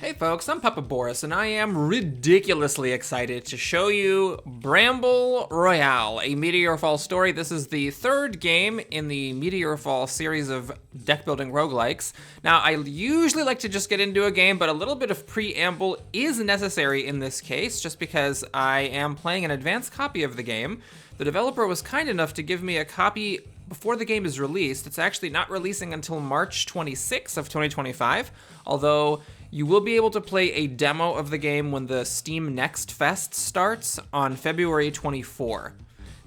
Hey folks, I'm Papa Boris, and I am ridiculously excited to show you Bramble Royale, a Meteor Fall story. This is the third game in the Meteor Fall series of deck-building roguelikes. Now, I usually like to just get into a game, but a little bit of preamble is necessary in this case, just because I am playing an advanced copy of the game. The developer was kind enough to give me a copy before the game is released. It's actually not releasing until March 26th of 2025, although you will be able to play a demo of the game when the Steam Next Fest starts on February 24.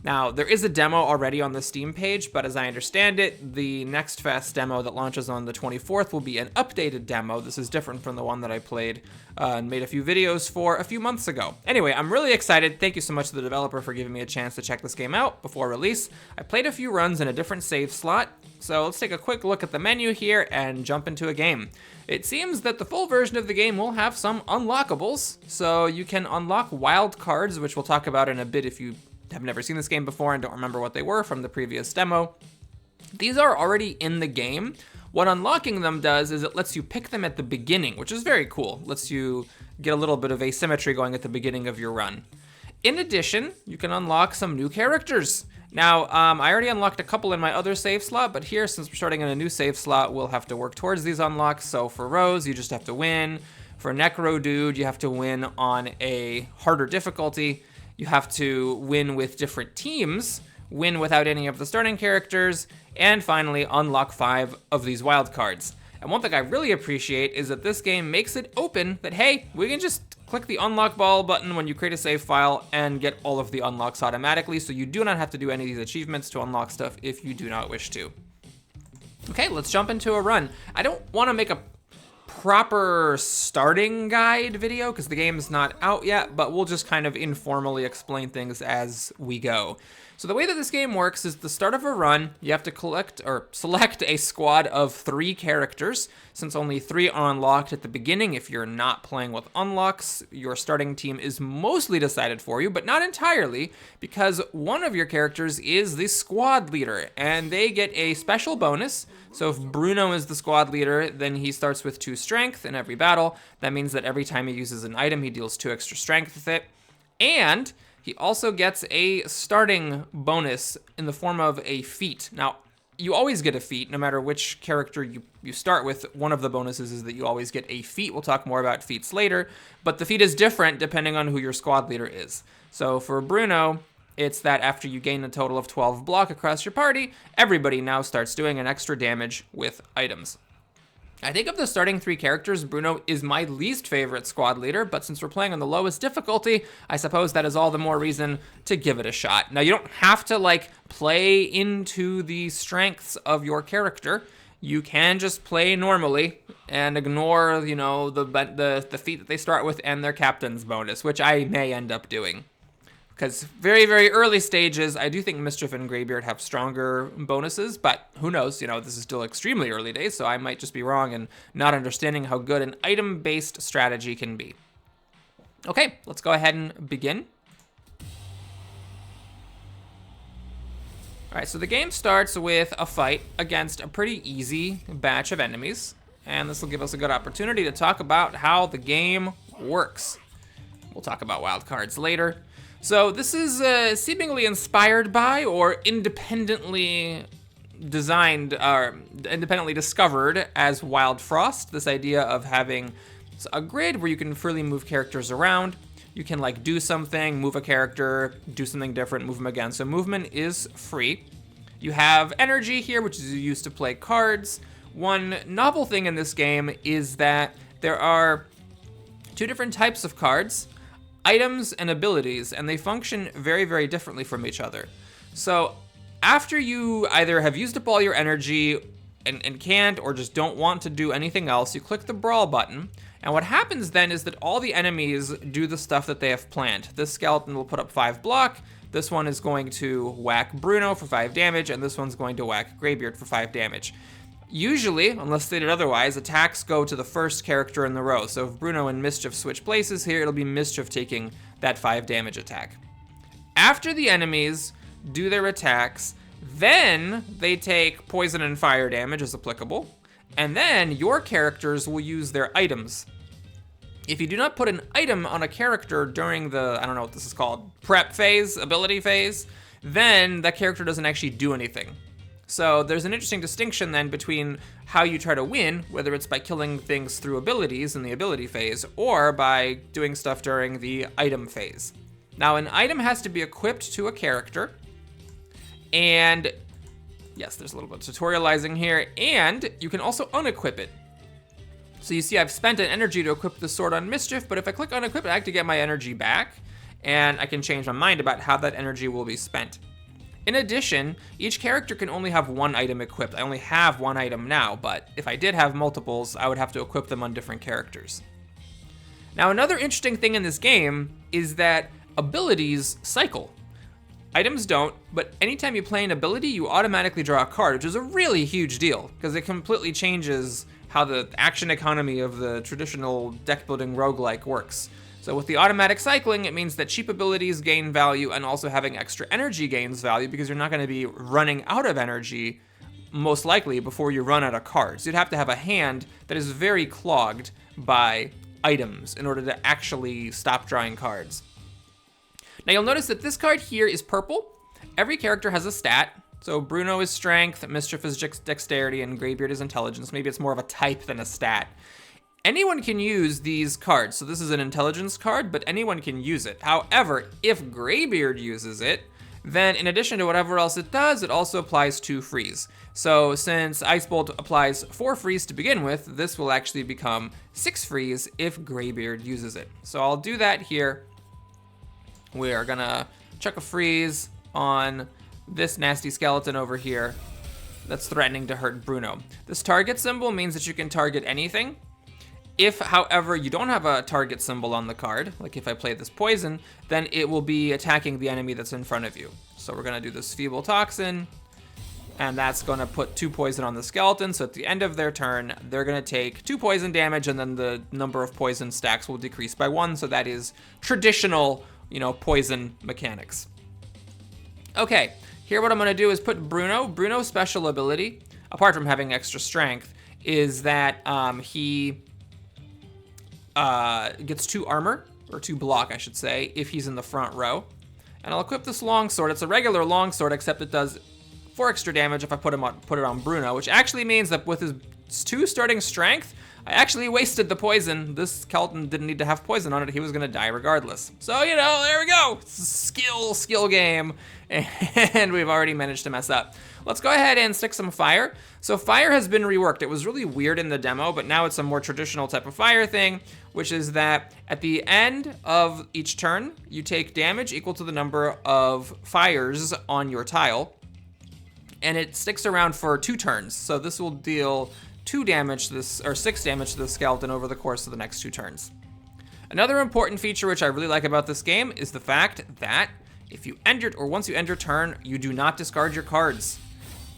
Now, there is a demo already on the Steam page, but as I understand it, the Next Fest demo that launches on the 24th will be an updated demo. This is different from the one that I played and made a few videos for a few months ago. Anyway, I'm really excited. Thank you so much to the developer for giving me a chance to check this game out before release. I played a few runs in a different save slot, so let's take a quick look at the menu here and jump into a game. It seems that the full version of the game will have some unlockables, so you can unlock wild cards, which we'll talk about in a bit if you have never seen this game before and don't remember what they were from the previous demo. These are already in the game. What unlocking them does is it lets you pick them at the beginning, which is very cool. Lets you get a little bit of asymmetry going at the beginning of your run. In addition, you can unlock some new characters. Now, I already unlocked a couple in my other save slot, but here, since we're starting in a new save slot, we'll have to work towards these unlocks. So for Rose, you just have to win. For Necro Dude, you have to win on a harder difficulty. You have to win with different teams, win without any of the starting characters, and finally unlock 5 of these wild cards. And one thing I really appreciate is that this game makes it open that, hey, we can just click the unlock ball button when you create a save file and get all of the unlocks automatically, so you do not have to do any of these achievements to unlock stuff if you do not wish to. Okay, let's jump into a run. I don't want to make a proper starting guide video because the game's not out yet, but we'll just kind of informally explain things as we go. So the way that this game works is the start of a run, you have to collect or select a squad of 3 characters. Since only 3 are unlocked at the beginning, if you're not playing with unlocks, your starting team is mostly decided for you, but not entirely, because one of your characters is the squad leader, and they get a special bonus. So if Bruno is the squad leader, then he starts with 2 strength in every battle. That means that every time he uses an item, he deals 2 extra strength with it. And he also gets a starting bonus in the form of a feat. Now, you always get a feat, no matter which character you start with. One of the bonuses is that you always get a feat. We'll talk more about feats later, but the feat is different depending on who your squad leader is. So for Bruno, it's that after you gain a total of 12 block across your party, everybody now starts doing an extra damage with items. I think of the starting 3 characters, Bruno is my least favorite squad leader, but since we're playing on the lowest difficulty, I suppose that is all the more reason to give it a shot. Now, you don't have to, play into the strengths of your character. You can just play normally and ignore, the feat that they start with and their captain's bonus, which I may end up doing. Because very, very early stages, I do think Mischief and Greybeard have stronger bonuses, but who knows? This is still extremely early days, so I might just be wrong and not understanding how good an item-based strategy can be. Okay, let's go ahead and begin. All right, so the game starts with a fight against a pretty easy batch of enemies, and this will give us a good opportunity to talk about how the game works. We'll talk about wild cards later. So this is seemingly inspired by or independently designed or independently discovered as Wild Frost, this idea of having a grid where you can freely move characters around. You can do something, move a character, do something different, move them again. So movement is free. You have energy here, which is used to play cards. One novel thing in this game is that there are 2 different types of cards, items and abilities, and they function very, very differently from each other. So after you either have used up all your energy and can't or just don't want to do anything else, you click the brawl button, and what happens then is that all the enemies do the stuff that they have planned. This skeleton will put up 5 block, this one is going to whack Bruno for 5 damage, and this one's going to whack Greybeard for 5 damage. Usually, unless stated otherwise, attacks go to the first character in the row. So if Bruno and Mischief switch places here, it'll be Mischief taking that 5 damage attack. After the enemies do their attacks, then they take poison and fire damage as applicable, and then your characters will use their items. If you do not put an item on a character during the, I don't know what this is called, prep phase, ability phase, then that character doesn't actually do anything. So there's an interesting distinction then between how you try to win, whether it's by killing things through abilities in the ability phase, or by doing stuff during the item phase. Now, an item has to be equipped to a character, and yes, there's a little bit of tutorializing here, and you can also unequip it. So you see I've spent an energy to equip the sword on Mischief, but if I click unequip it, I have to get my energy back, and I can change my mind about how that energy will be spent. In addition, each character can only have one item equipped. I only have one item now, but if I did have multiples, I would have to equip them on different characters. Now, another interesting thing in this game is that abilities cycle. Items don't, but anytime you play an ability, you automatically draw a card, which is a really huge deal, because it completely changes how the action economy of the traditional deck-building roguelike works. So with the automatic cycling, it means that cheap abilities gain value, and also having extra energy gains value, because you're not going to be running out of energy, most likely, before you run out of cards. You'd have to have a hand that is very clogged by items in order to actually stop drawing cards. Now you'll notice that this card here is purple. Every character has a stat. So Bruno is strength, Mischief is dexterity, and Greybeard is intelligence. Maybe it's more of a type than a stat. Anyone can use these cards. So this is an intelligence card, but anyone can use it. However, if Greybeard uses it, then in addition to whatever else it does, it also applies 2 freeze. So since Ice Bolt applies 4 freeze to begin with, this will actually become 6 freeze if Greybeard uses it. So I'll do that here. We are gonna chuck a freeze on this nasty skeleton over here that's threatening to hurt Bruno. This target symbol means that you can target anything. If, however, you don't have a target symbol on the card, like if I play this poison, then it will be attacking the enemy that's in front of you. So we're gonna do this Feeble Toxin, and that's gonna put 2 poison on the skeleton, so at the end of their turn, they're gonna take 2 poison damage, and then the number of poison stacks will decrease by 1, so that is traditional, poison mechanics. Okay, here what I'm gonna do is put Bruno. Bruno's special ability, apart from having extra strength, is that he gets 2 armor, or 2 block, I should say, if he's in the front row. And I'll equip this longsword. It's a regular longsword, except it does 4 extra damage if I put it on Bruno, which actually means that with his 2 starting strength, I actually wasted the poison. This skeleton didn't need to have poison on it. He was gonna die regardless. So, there we go. Skill game. And we've already managed to mess up. Let's go ahead and stick some fire. So fire has been reworked. It was really weird in the demo, but now it's a more traditional type of fire thing, which is that at the end of each turn, you take damage equal to the number of fires on your tile, and it sticks around for 2 turns. So this will deal 6 damage to the skeleton over the course of the next 2 turns. Another important feature which I really like about this game is the fact that if you end once you end your turn, you do not discard your cards.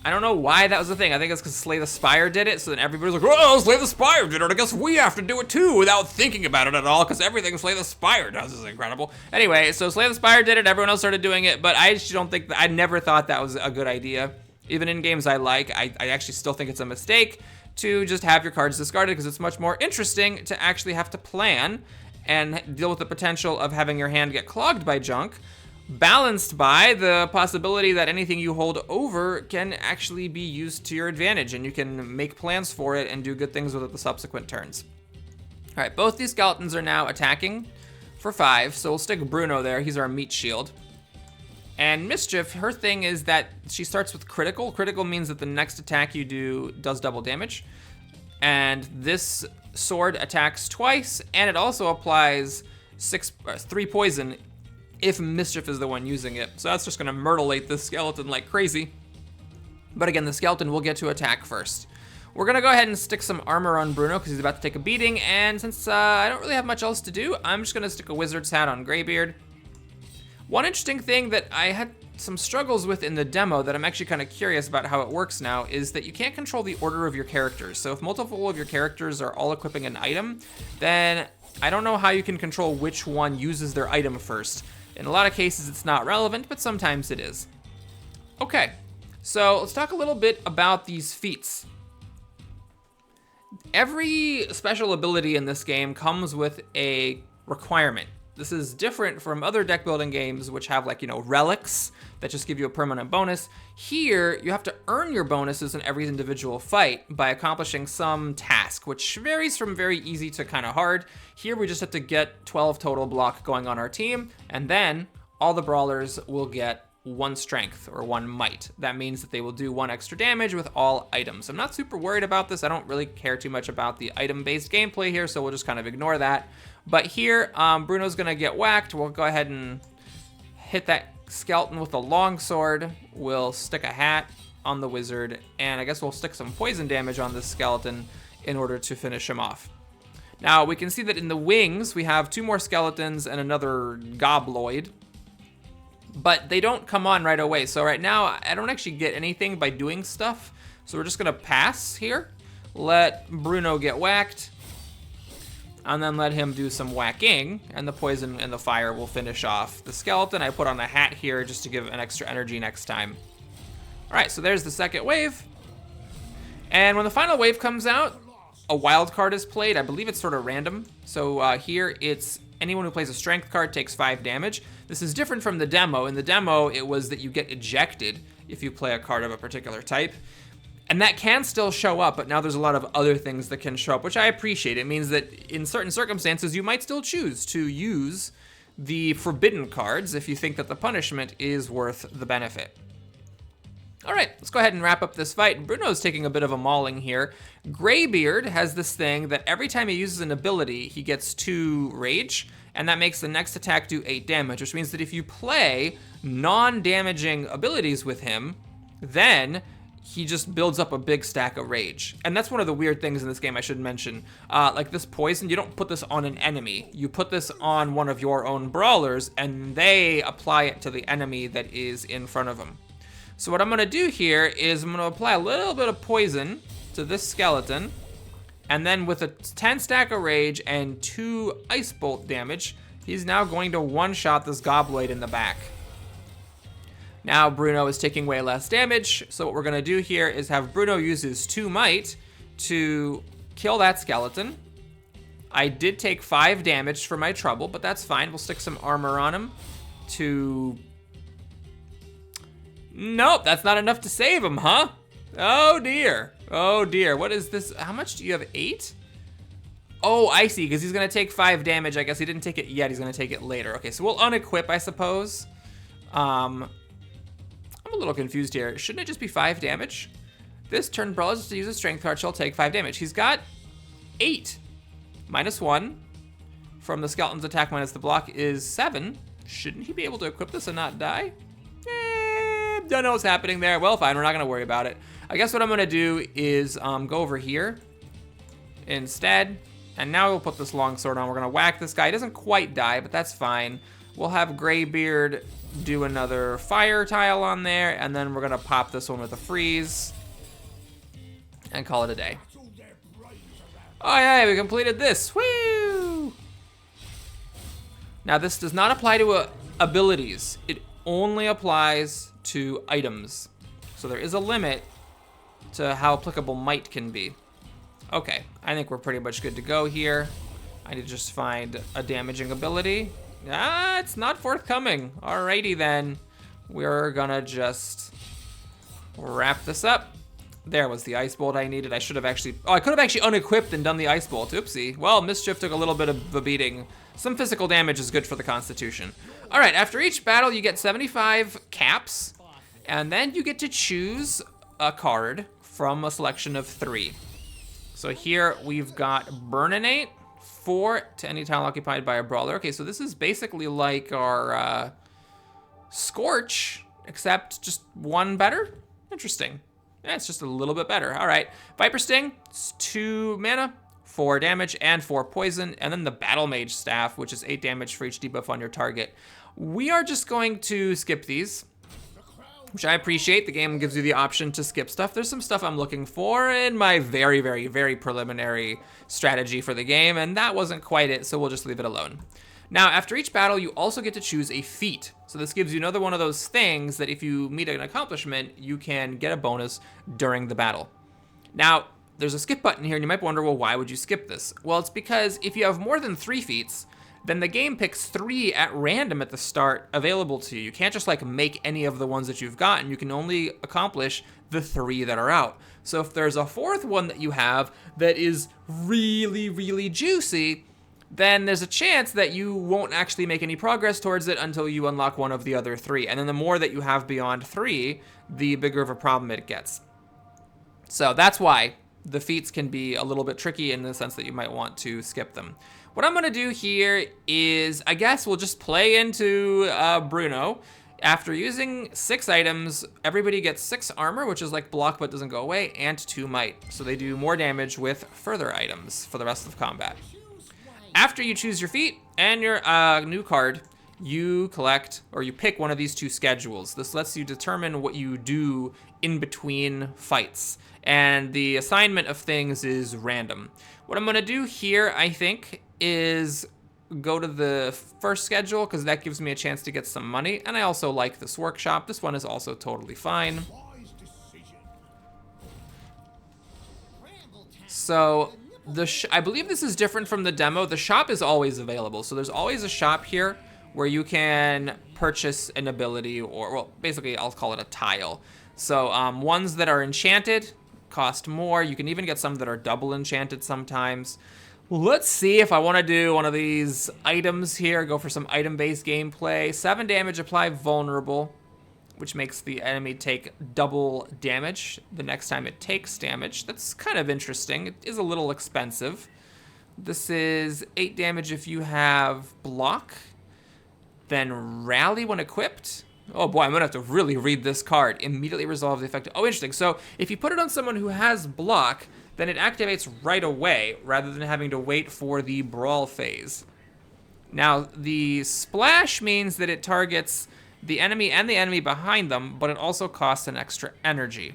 I don't know why that was a thing. I think it's because Slay the Spire did it, so then everybody's like, oh, Slay the Spire did it, I guess we have to do it too, without thinking about it at all, because everything Slay the Spire does is incredible. Anyway, so Slay the Spire did it, everyone else started doing it, but I just don't think, I never thought that was a good idea. Even in games I like, I actually still think it's a mistake to just have your cards discarded, because it's much more interesting to actually have to plan and deal with the potential of having your hand get clogged by junk, balanced by the possibility that anything you hold over can actually be used to your advantage, and you can make plans for it and do good things with it the subsequent turns. All right, both these skeletons are now attacking for 5, so we'll stick Bruno there. He's our meat shield. And Mischief, her thing is that she starts with critical. Critical means that the next attack you do does double damage. And this sword attacks twice, and it also applies 3 poison if Mischief is the one using it. So that's just gonna myrtleate this skeleton like crazy. But again, the skeleton will get to attack first. We're gonna go ahead and stick some armor on Bruno because he's about to take a beating, and since I don't really have much else to do, I'm just gonna stick a wizard's hat on Greybeard. One interesting thing that I had some struggles with in the demo that I'm actually kind of curious about how it works now is that you can't control the order of your characters. So if multiple of your characters are all equipping an item, then I don't know how you can control which one uses their item first. In a lot of cases, it's not relevant, but sometimes it is. Okay, so let's talk a little bit about these feats. Every special ability in this game comes with a requirement. This is different from other deck building games, which have like, relics that just give you a permanent bonus. Here, you have to earn your bonuses in every individual fight by accomplishing some task, which varies from very easy to kind of hard. Here, we just have to get 12 total block going on our team, and then all the brawlers will get 1 strength or 1 might. That means that they will do 1 extra damage with all items. I'm not super worried about this. I don't really care too much about the item-based gameplay here, so we'll just kind of ignore that. But here, Bruno's gonna get whacked. We'll go ahead and hit that skeleton with a longsword. We'll stick a hat on the wizard, and I guess we'll stick some poison damage on this skeleton in order to finish him off. Now, we can see that in the wings, we have 2 more skeletons and another gobloid, but they don't come on right away. So right now, I don't actually get anything by doing stuff, so we're just gonna pass here, let Bruno get whacked, and then let him do some whacking, and the poison and the fire will finish off the skeleton. I put on a hat here just to give an extra energy next time. All right, so there's the second wave. And when the final wave comes out, a wild card is played. I believe it's sort of random. So here it's anyone who plays a strength card takes 5 damage. This is different from the demo. In the demo, it was that you get ejected if you play a card of a particular type. And that can still show up, but now there's a lot of other things that can show up, which I appreciate. It means that in certain circumstances, you might still choose to use the forbidden cards if you think that the punishment is worth the benefit. All right, let's go ahead and wrap up this fight. Bruno's taking a bit of a mauling here. Greybeard has this thing that every time he uses an ability, he gets 2 rage, and that makes the next attack do 8 damage, which means that if you play non-damaging abilities with him, then he just builds up a big stack of rage. And that's one of the weird things in this game I should mention. Like this poison, you don't put this on an enemy. You put this on one of your own brawlers, and they apply it to the enemy that is in front of them. So what I'm gonna do here is I'm gonna apply a little bit of poison to this skeleton, and then with a 10 stack of rage and 2 ice bolt damage, he's now going to one-shot this gobloid in the back. Now Bruno is taking way less damage, so what we're gonna do here is have Bruno use his 2 might to kill that skeleton. I did take 5 damage for my trouble, but that's fine. We'll stick some armor on him to... Nope, that's not enough to save him, huh? Oh dear, oh dear. What is this? How much do you have, 8? Oh, I see, because he's gonna take 5 damage. I guess he didn't take it yet, he's gonna take it later. Okay, so we'll unequip, I suppose. I'm a little confused here. Shouldn't it just be 5 damage? This turn, brawlers to use a strength card shall take 5 damage. He's got 8. -1 from the skeleton's attack minus the block is 7. Shouldn't he be able to equip this and not die? Don't know what's happening there. Well, fine, we're not gonna worry about it. I guess what I'm gonna do is go over here instead. And now we'll put this longsword on. We're gonna whack this guy. He doesn't quite die, but that's fine. We'll have Greybeard do another fire tile on there, and then we're gonna pop this one with a freeze and call it a day. Oh yeah, we completed this. Woo! Now this does not apply to abilities. It only applies to items. So there is a limit to how applicable might can be. Okay, I think we're pretty much good to go here. I need to just find a damaging ability. Ah, it's not forthcoming. Alrighty then. We're gonna just wrap this up. There was the ice bolt I needed. I should have actually, oh, I could have actually unequipped and done the ice bolt. Oopsie. Well, Mischief took a little bit of a beating. Some physical damage is good for the constitution. All right, after each battle, you get 75 caps, and then you get to choose a card from a selection of 3. So here we've got Burninate, 4 to any tile occupied by a brawler. Okay, so this is basically like our Scorch, except just 1 better. Interesting. Yeah, it's just a little bit better. All right, Viper Sting, it's 2 mana, 4 damage, and 4 poison. And then the Battle Mage Staff, which is 8 damage for each debuff on your target. We are just going to skip these, which I appreciate. The game gives you the option to skip stuff. There's some stuff I'm looking for in my very, very, very preliminary strategy for the game, and that wasn't quite it, so we'll just leave it alone. Now, after each battle, you also get to choose a feat. So this gives you another one of those things that if you meet an accomplishment, you can get a bonus during the battle. Now, there's a skip button here, and you might wonder, well, why would you skip this? Well, it's because if you have more than 3 feats, then the game picks 3 at random at the start available to you. You can't just like make any of the ones that you've gotten. You can only accomplish the 3 that are out. So if there's a 4th one that you have that is really, really juicy, then there's a chance that you won't actually make any progress towards it until you unlock one of the other 3. And then the more that you have beyond 3, the bigger of a problem it gets. So that's why the feats can be a little bit tricky in the sense that you might want to skip them. What I'm gonna do here is, I guess we'll just play into Bruno. After using 6 items, everybody gets 6 armor, which is like block but doesn't go away, and 2 might. So they do more damage with further items for the rest of combat. After you choose your feat and your new card, you collect, or you pick one of these 2 schedules. This lets you determine what you do in between fights. And the assignment of things is random. What I'm gonna do here, I think, is go to the first schedule, because that gives me a chance to get some money. And I also like this workshop. This one is also totally fine. So I believe this is different from the demo. The shop is always available. So there's always a shop here where you can purchase an ability, or, well, basically I'll call it a tile. So ones that are enchanted cost more. You can even get some that are double enchanted sometimes. Let's see if I want to do one of these items here. Go for some item-based gameplay. 7 damage, apply vulnerable, which makes the enemy take double damage the next time it takes damage. That's kind of interesting. It is a little expensive. This is 8 damage if you have block. Then rally when equipped. Oh boy, I'm gonna have to really read this card. Immediately resolve the effect. Oh, interesting. So if you put it on someone who has block, then it activates right away rather than having to wait for the brawl phase. Now, the splash means that it targets the enemy and the enemy behind them, but it also costs an extra energy.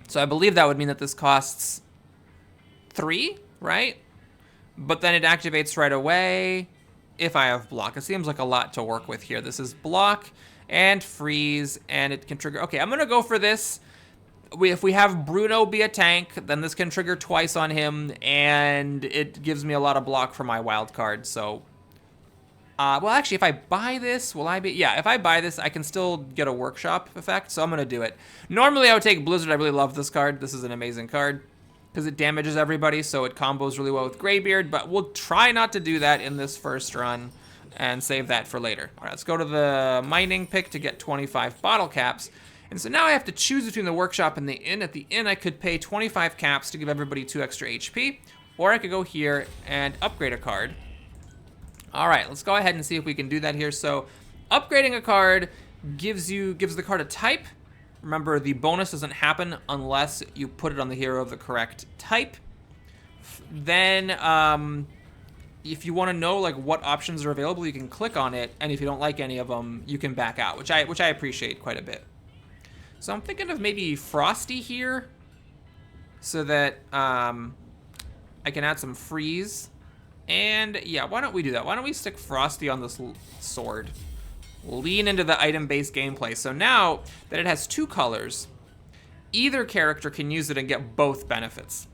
So I believe that would mean that this costs 3, right? But then it activates right away if I have block. It seems like a lot to work with here. This is block and freeze, and it can trigger. Okay, I'm gonna go for this. If we have Bruno be a tank, then this can trigger twice on him, and it gives me a lot of block for my wild card. So, well, actually, if I buy this, will I be? Yeah, if I buy this, I can still get a workshop effect, so I'm gonna do it. Normally, I would take Blizzard. I really love this card. This is an amazing card because it damages everybody, so it combos really well with Greybeard, but we'll try not to do that in this first run and save that for later. All right, let's go to the mining pick to get 25 bottle caps. And so now I have to choose between the workshop and the inn. At the inn, I could pay 25 caps to give everybody 2 extra HP, or I could go here and upgrade a card. All right, let's go ahead and see if we can do that here. So upgrading a card gives the card a type. Remember, the bonus doesn't happen unless you put it on the hero of the correct type. Then, if you want to know like what options are available, you can click on it, and if you don't like any of them, you can back out, which I appreciate quite a bit. So I'm thinking of maybe Frosty here, so that I can add some freeze. And yeah, why don't we do that? Why don't we stick Frosty on this sword? Lean into the item-based gameplay. So now that it has 2 colors, either character can use it and get both benefits.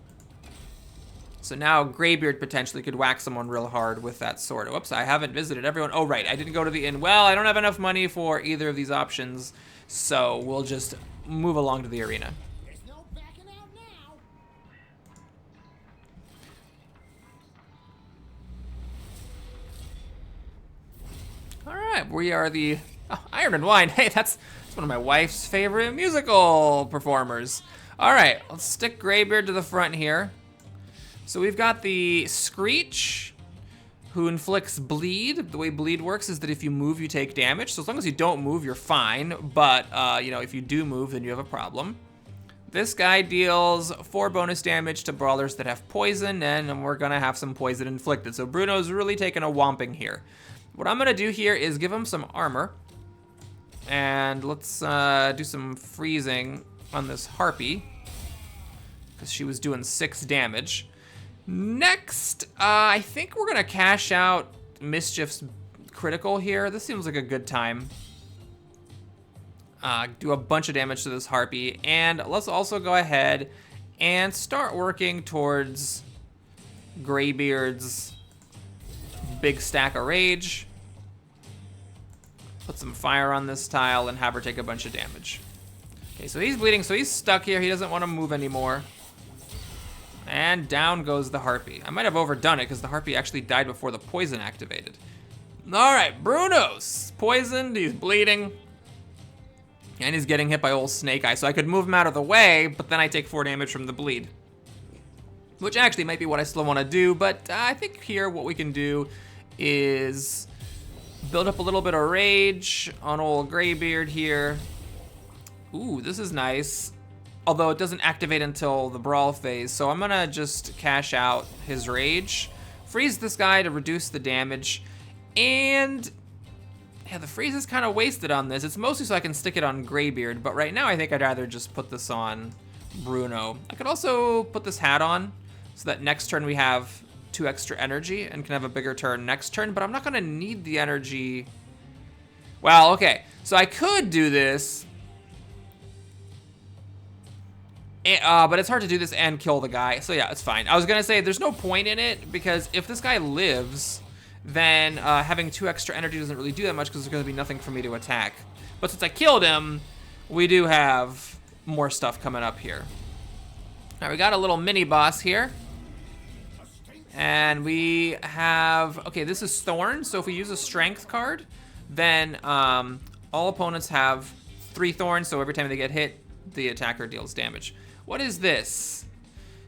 So now Greybeard potentially could whack someone real hard with that sword. Whoops, I haven't visited everyone. Oh, right, I didn't go to the inn. Well, I don't have enough money for either of these options, so we'll just move along to the arena. There's no backing out now. All right, we are the Iron and Wine. Hey, that's one of my wife's favorite musical performers. All right, let's stick Greybeard to the front here. So we've got the Screech, who inflicts bleed. The way bleed works is that if you move, you take damage. So as long as you don't move, you're fine. But, you know, if you do move, then you have a problem. This guy deals 4 bonus damage to brawlers that have poison, and we're gonna have some poison inflicted. So Bruno's really taking a whomping here. What I'm gonna do here is give him some armor. And let's do some freezing on this Harpy, because she was doing 6 damage. Next, I think we're gonna cash out Mischief's critical here. This seems like a good time. Do a bunch of damage to this Harpy, and let's also go ahead and start working towards Greybeard's big stack of rage. Put some fire on this tile and have her take a bunch of damage. Okay, so he's bleeding, so he's stuck here. He doesn't want to move anymore. And down goes the Harpy. I might have overdone it because the Harpy actually died before the poison activated. All right, Bruno's poisoned, he's bleeding. And he's getting hit by old Snake Eye, so I could move him out of the way, but then I take 4 damage from the bleed. Which actually might be what I still want to do, but I think here what we can do is build up a little bit of rage on old Greybeard here. Ooh, this is nice. Although it doesn't activate until the brawl phase, so I'm gonna just cash out his rage. Freeze this guy to reduce the damage. And yeah, the freeze is kind of wasted on this. It's mostly so I can stick it on Greybeard, but right now I think I'd rather just put this on Bruno. I could also put this hat on so that next turn we have 2 extra energy and can have a bigger turn next turn, but I'm not gonna need the energy. Well, okay, so I could do this, but it's hard to do this and kill the guy, so yeah, it's fine. I was gonna say there's no point in it because if this guy lives, then having 2 extra energy doesn't really do that much because there's gonna be nothing for me to attack. But since I killed him, we do have more stuff coming up here. All right, we got a little mini boss here. And we have, okay, this is Thorn, so if we use a strength card, then all opponents have 3 thorns, so every time they get hit, the attacker deals damage. What is this?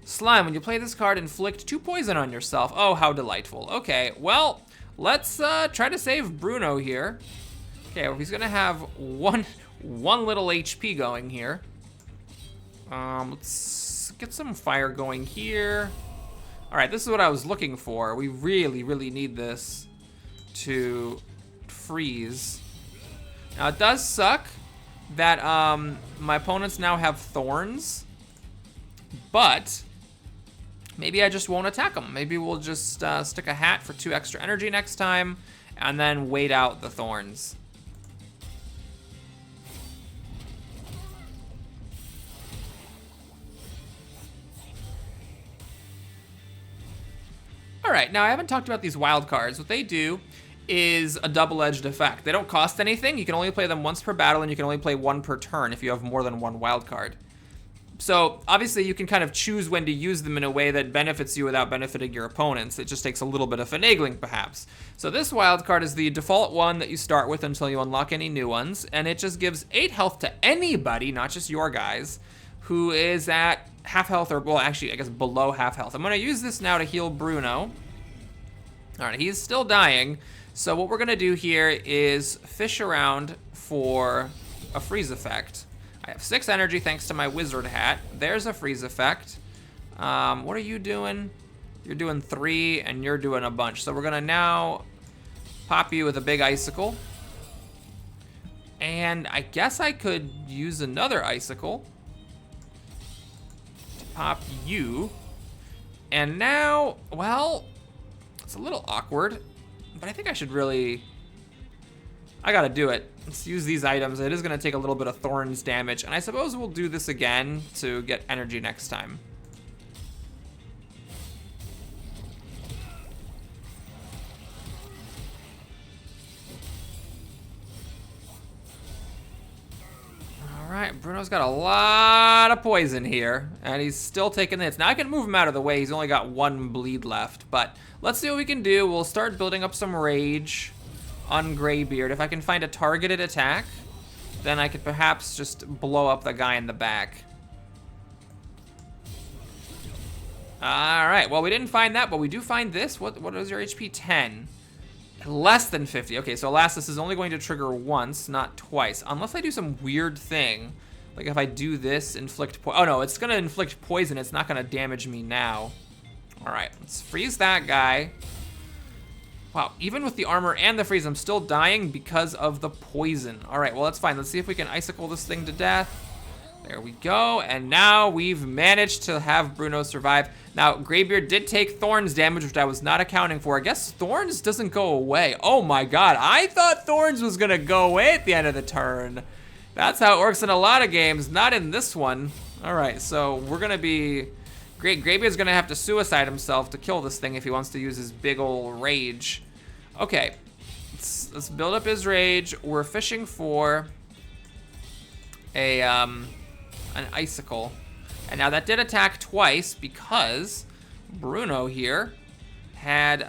Slime, when you play this card, inflict 2 poison on yourself. Oh, how delightful. Okay, well, let's try to save Bruno here. Okay, well, he's gonna have one little HP going here. Let's get some fire going here. All right, this is what I was looking for. We really, really need this to freeze. Now, it does suck that my opponents now have thorns, but maybe I just won't attack them. Maybe we'll just stick a hat for 2 extra energy next time and then wait out the thorns. All right, now I haven't talked about these wild cards. What they do is a double-edged effect. They don't cost anything. You can only play them once per battle, and you can only play 1 per turn if you have more than 1 wild card. So obviously you can kind of choose when to use them in a way that benefits you without benefiting your opponents. It just takes a little bit of finagling, perhaps. So this wild card is the default one that you start with until you unlock any new ones, and it just gives 8 health to anybody, not just your guys, who is at half health, or well, actually, I guess below half health. I'm gonna use this now to heal Bruno. All right, he's still dying. So what we're gonna do here is fish around for a freeze effect. I have 6 energy thanks to my wizard hat. There's a freeze effect. What are you doing? You're doing 3 and you're doing a bunch. So we're gonna now pop you with a big icicle. And I guess I could use another icicle to pop you. And now, well, it's a little awkward, but I think I should really, I gotta do it. Let's use these items. It is gonna take a little bit of thorns damage, and I suppose we'll do this again to get energy next time. All right, Bruno's got a lot of poison here, and he's still taking hits. Now I can move him out of the way. He's only got 1 bleed left, but let's see what we can do. We'll start building up some rage on Greybeard. If I can find a targeted attack, then I could perhaps just blow up the guy in the back. All right, well, we didn't find that, but we do find this. What is your HP? 10. Less than 50. Okay, so alas, this is only going to trigger once, not twice. Unless I do some weird thing. Like if I do this, inflict poison. Oh no, it's gonna inflict poison. It's not gonna damage me now. All right, let's freeze that guy. Wow, even with the armor and the freeze, I'm still dying because of the poison. All right, well, that's fine. Let's see if we can icicle this thing to death. There we go, and now we've managed to have Bruno survive. Now, Greybeard did take Thorns damage, which I was not accounting for. I guess Thorns doesn't go away. Oh my God, I thought Thorns was gonna go away at the end of the turn. That's how it works in a lot of games, not in this one. All right, so we're gonna be... Greybeard's gonna have to suicide himself to kill this thing if he wants to use his big ol' rage. Okay, let's build up his rage. We're fishing for an icicle. And now that did attack twice because Bruno here had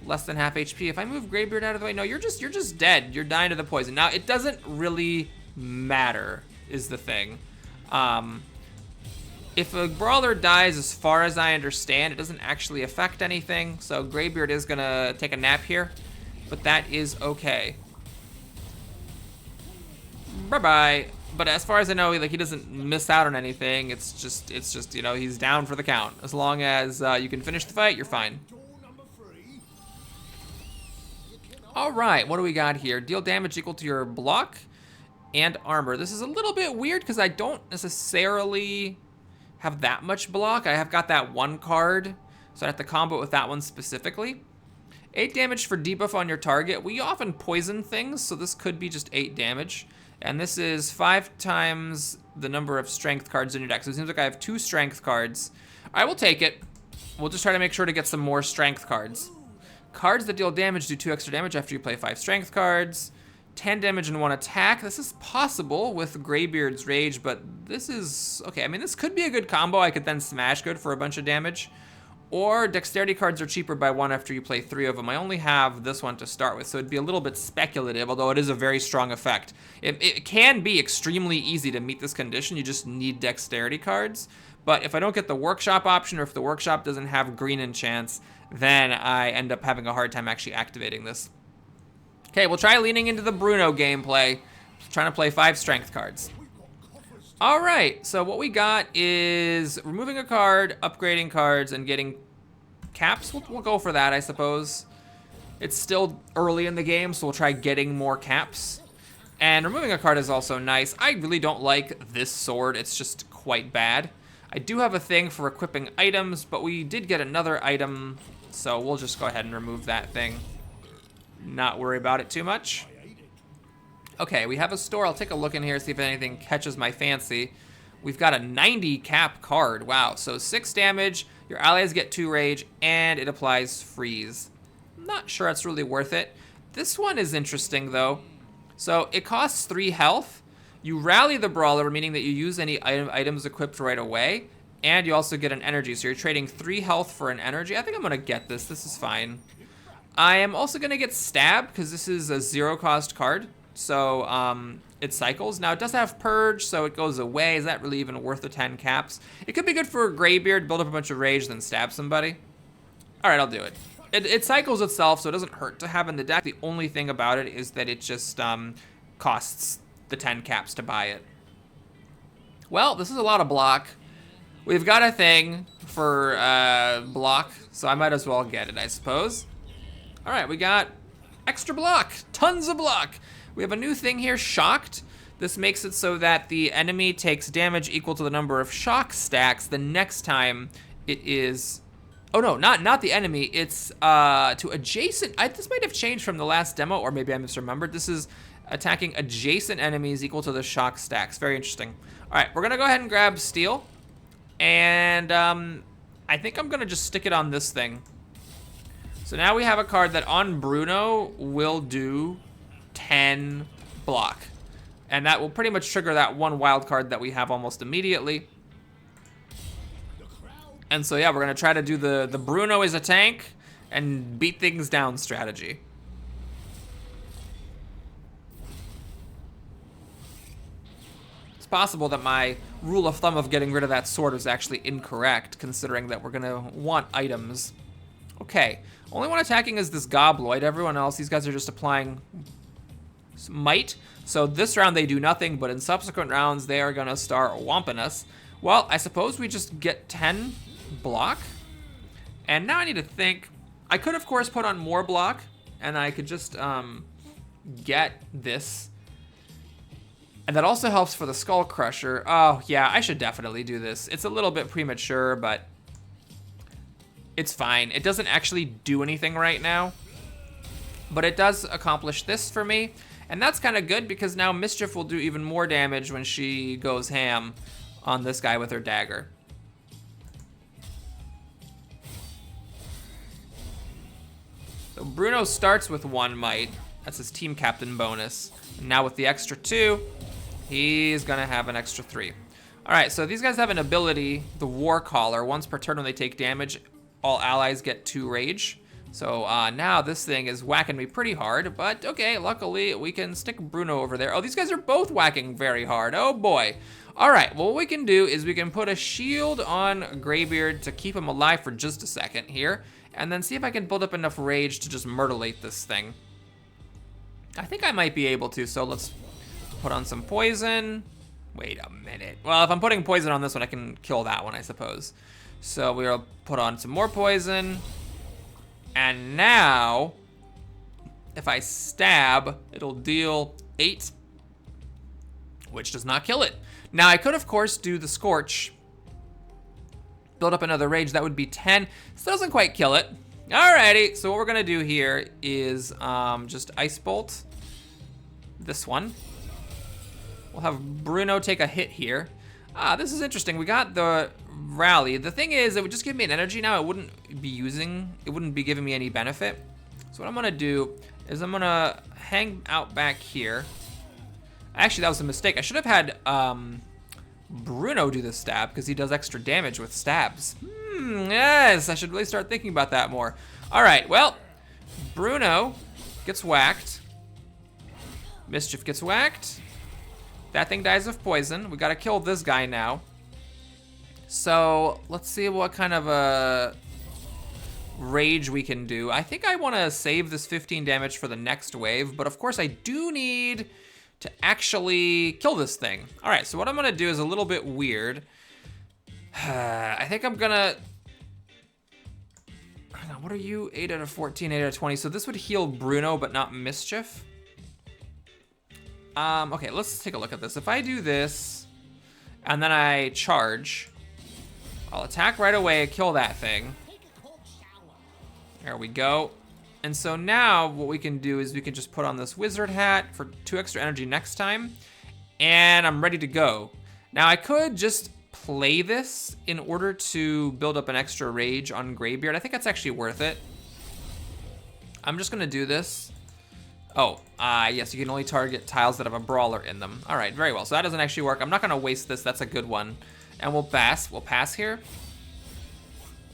less than half HP. If I move Greybeard out of the way, no, you're just dead. You're dying to the poison. Now it doesn't really matter, is the thing. If a brawler dies, as far as I understand, it doesn't actually affect anything. So Greybeard is gonna take a nap here, but that is okay. Bye-bye. But as far as I know, like, he doesn't miss out on anything. It's just, you know, he's down for the count. As long as you can finish the fight, you're fine. All right, what do we got here? Deal damage equal to your block and armor. This is a little bit weird because I don't necessarily have that much block. I have got that one card, so I have to combo it with that one specifically. 8 damage for debuff on your target. We often poison things, so this could be just 8 damage. And this is 5 times the number of strength cards in your deck. So it seems like I have 2 strength cards. I will take it. We'll just try to make sure to get some more strength cards. Cards that deal damage do 2 extra damage after you play 5 strength cards. 10 damage in 1 attack. This is possible with Greybeard's Rage, but this is... Okay, I mean, this could be a good combo. I could then smash good for a bunch of damage. Or dexterity cards are cheaper by 1 after you play 3 of them. I only have this one to start with, so it'd be a little bit speculative, although it is a very strong effect. It can be extremely easy to meet this condition. You just need dexterity cards. But if I don't get the workshop option, or if the workshop doesn't have green enchants, then I end up having a hard time actually activating this. Okay, we'll try leaning into the Bruno gameplay. Trying to play 5 strength cards. All right, so what we got is removing a card, upgrading cards, and getting caps. We'll go for that, I suppose. It's still early in the game, so we'll try getting more caps. And removing a card is also nice. I really don't like this sword. It's just quite bad. I do have a thing for equipping items, but we did get another item, so we'll just go ahead and remove that thing. Not worry about it too much. Okay, we have a store. I'll take a look in here, see if anything catches my fancy. We've got a 90 cap card. Wow, so 6 damage, your allies get 2 rage, and it applies freeze. Not sure it's really worth it. This one is interesting, though. So it costs 3 health. You rally the brawler, meaning that you use any items equipped right away, and you also get an energy. So you're trading 3 health for an energy. I think I'm going to get this. This is fine. I am also going to get stab, because this is a 0-cost card. So it cycles. Now it does have purge, so it goes away. Is that really even worth the 10 caps? It could be good for Greybeard, build up a bunch of rage, then stab somebody. All right, I'll do it. It cycles itself, so it doesn't hurt to have in the deck. The only thing about it is that it just costs the 10 caps to buy it. Well, this is a lot of block. We've got a thing for block, so I might as well get it, I suppose. All right, we got extra block, tons of block. We have a new thing here, Shocked. This makes it so that the enemy takes damage equal to the number of shock stacks the next time it is... Oh no, not the enemy, it's to adjacent... This might have changed from the last demo, or maybe I misremembered. This is attacking adjacent enemies equal to the shock stacks. Very interesting. All right, we're gonna go ahead and grab Steel. And I think I'm gonna just stick it on this thing. So now we have a card that on Bruno will do 10 block. And that will pretty much trigger that one wild card that we have almost immediately. And so yeah, we're gonna try to do the Bruno is a tank and beat things down strategy. It's possible that my rule of thumb of getting rid of that sword was actually incorrect, considering that we're gonna want items. Okay, only one attacking is this Gobloid. Everyone else, these guys are just applying might. So this round they do nothing, but in subsequent rounds they are gonna start whomping us. Well, I suppose we just get 10 block. And now I need to think. I could, of course, put on more block, and I could just get this. And that also helps for the Skull Crusher. Oh, yeah, I should definitely do this. It's a little bit premature, but it's fine. It doesn't actually do anything right now, but it does accomplish this for me. And that's kind of good because now Mischief will do even more damage when she goes ham on this guy with her dagger. So Bruno starts with 1 might. That's his team captain bonus. And now with the extra 2, he's gonna have an extra 3. All right, so these guys have an ability, the War Caller. Once per turn when they take damage, all allies get 2 rage. So now this thing is whacking me pretty hard, but okay, luckily we can stick Bruno over there. Oh, these guys are both whacking very hard, oh boy. All right, well what we can do is we can put a shield on Greybeard to keep him alive for just a second here, and then see if I can build up enough rage to just murderate this thing. I think I might be able to, so let's put on some poison. Wait a minute. Well, if I'm putting poison on this one, I can kill that one, I suppose. So we'll put on some more poison. And now, if I stab, it'll deal 8, which does not kill it. Now, I could, of course, do the Scorch. Build up another rage, that would be 10. Still doesn't quite kill it. Alrighty, so what we're gonna do here is just Ice Bolt this one. We'll have Bruno take a hit here. This is interesting. We got the rally. The thing is, it would just give me an energy now. It wouldn't be giving me any benefit. So what I'm gonna do is I'm gonna hang out back here. Actually, that was a mistake. I should have had Bruno do the stab because he does extra damage with stabs. Yes, I should really start thinking about that more. All right, well, Bruno gets whacked. Mischief gets whacked. That thing dies of poison. We gotta kill this guy now. So let's see what kind of a rage we can do. I think I wanna save this 15 damage for the next wave, but of course I do need to actually kill this thing. All right, so what I'm gonna do is a little bit weird. I think I'm gonna, hang on, what are you? 8 out of 14, 8 out of 20. So this would heal Bruno, but not Mischief. Okay, let's take a look at this. If I do this, and then I charge, I'll attack right away, kill that thing. There we go. And so now what we can do is we can just put on this wizard hat for 2 extra energy next time, and I'm ready to go. Now I could just play this in order to build up an extra rage on Greybeard. I think that's actually worth it. I'm just gonna do this. Oh, yes, you can only target tiles that have a brawler in them. All right, very well. So that doesn't actually work. I'm not gonna waste this. That's a good one. And we'll pass. We'll pass here.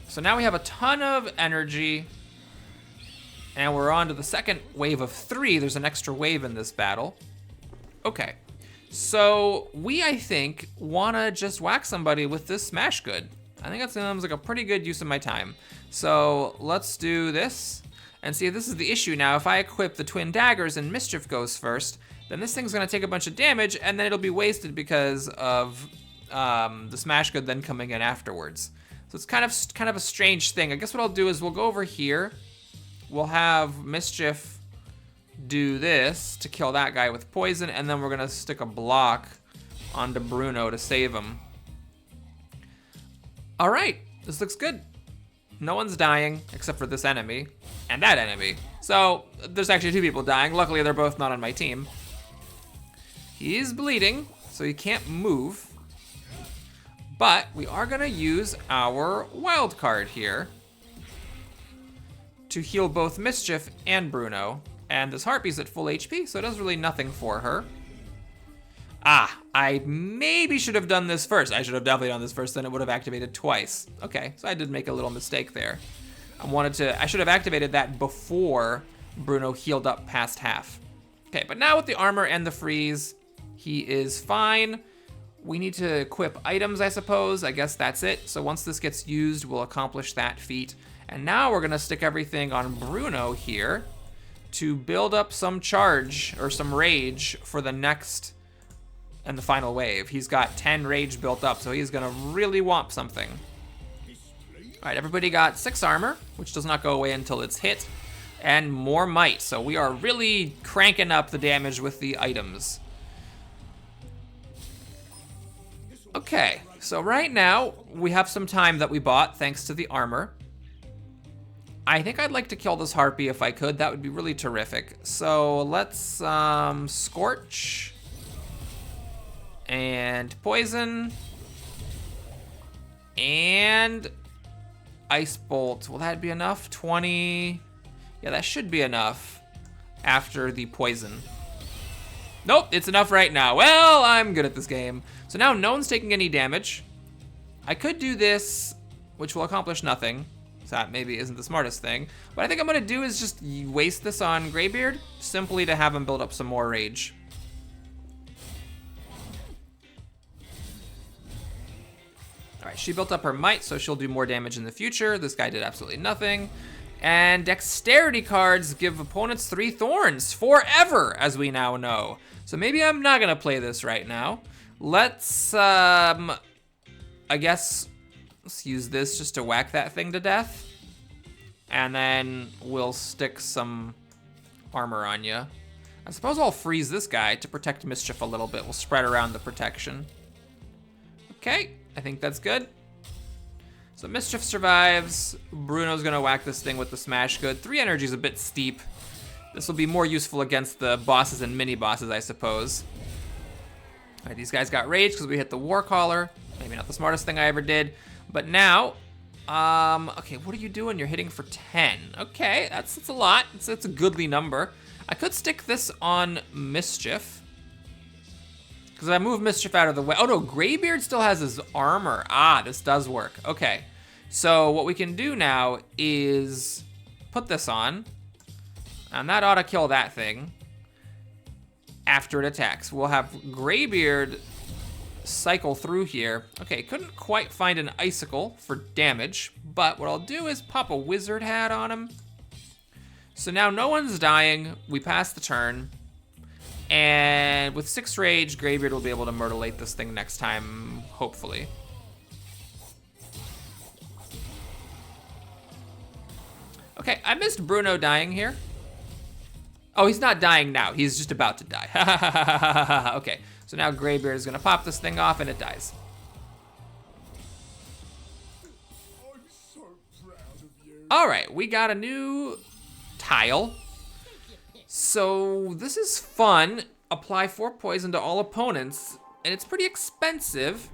So now we have a ton of energy. And we're on to the second wave of 3. There's an extra wave in this battle. Okay. So we, I think, wanna just whack somebody with this smash good. I think that sounds like a pretty good use of my time. So let's do this. And see, this is the issue now. If I equip the twin daggers and Mischief goes first, then this thing's gonna take a bunch of damage and then it'll be wasted because of the smash good then coming in afterwards. So it's kind of a strange thing. I guess what I'll do is we'll go over here. We'll have Mischief do this to kill that guy with poison, and then we're gonna stick a block onto Bruno to save him. All right, this looks good. No one's dying except for this enemy and that enemy. So there's actually 2 people dying. Luckily, they're both not on my team. He's bleeding, so he can't move. But we are gonna use our wild card here to heal both Mischief and Bruno. And this Harpy's at full HP, so it does really nothing for her. I maybe should have done this first. I should have definitely done this first, then it would have activated twice. Okay, so I did make a little mistake there. I should have activated that before Bruno healed up past half. Okay, but now with the armor and the freeze, he is fine. We need to equip items, I suppose. I guess that's it. So once this gets used, we'll accomplish that feat. And now we're gonna stick everything on Bruno here to build up some charge or some rage for the next and the final wave. He's got 10 rage built up, so he's gonna really whomp something. All right, everybody got 6 armor, which does not go away until it's hit, and more might. So we are really cranking up the damage with the items. Okay, so right now we have some time that we bought thanks to the armor. I think I'd like to kill this Harpy if I could. That would be really terrific. So let's Scorch and Poison. And Ice Bolt. Will that be enough? 20. Yeah, that should be enough after the poison. Nope, it's enough right now. Well, I'm good at this game. So now no one's taking any damage. I could do this, which will accomplish nothing. So that maybe isn't the smartest thing. What I think I'm gonna do is just waste this on Greybeard, simply to have him build up some more rage. All right, she built up her might, so she'll do more damage in the future. This guy did absolutely nothing. And dexterity cards give opponents 3 thorns forever, as we now know. So maybe I'm not gonna play this right now. Let's, I guess, let's use this just to whack that thing to death. And then we'll stick some armor on you. I suppose I'll freeze this guy to protect Mischief a little bit. We'll spread around the protection. Okay, I think that's good. So Mischief survives. Bruno's gonna whack this thing with the Smash Good. 3 energy is a bit steep. This will be more useful against the bosses and mini bosses, I suppose. All right, these guys got rage because we hit the War Caller. Maybe not the smartest thing I ever did. But now, okay, what are you doing? You're hitting for 10. Okay, that's a lot. It's a goodly number. I could stick this on Mischief, because if I move Mischief out of the way. Oh no, Greybeard still has his armor. Ah, this does work. Okay, so what we can do now is put this on, and that ought to kill that thing after it attacks. We'll have Greybeard cycle through here. Okay, couldn't quite find an icicle for damage, but what I'll do is pop a wizard hat on him. So now no one's dying. We pass the turn. And with 6 rage, Greybeard will be able to murderlate this thing next time, hopefully. Okay, I missed Bruno dying here. Oh, he's not dying now. He's just about to die. Okay, so now Greybeard is gonna pop this thing off and it dies. I'm so proud of you. All right, we got a new tile. So this is fun. Apply 4 poison to all opponents, and it's pretty expensive.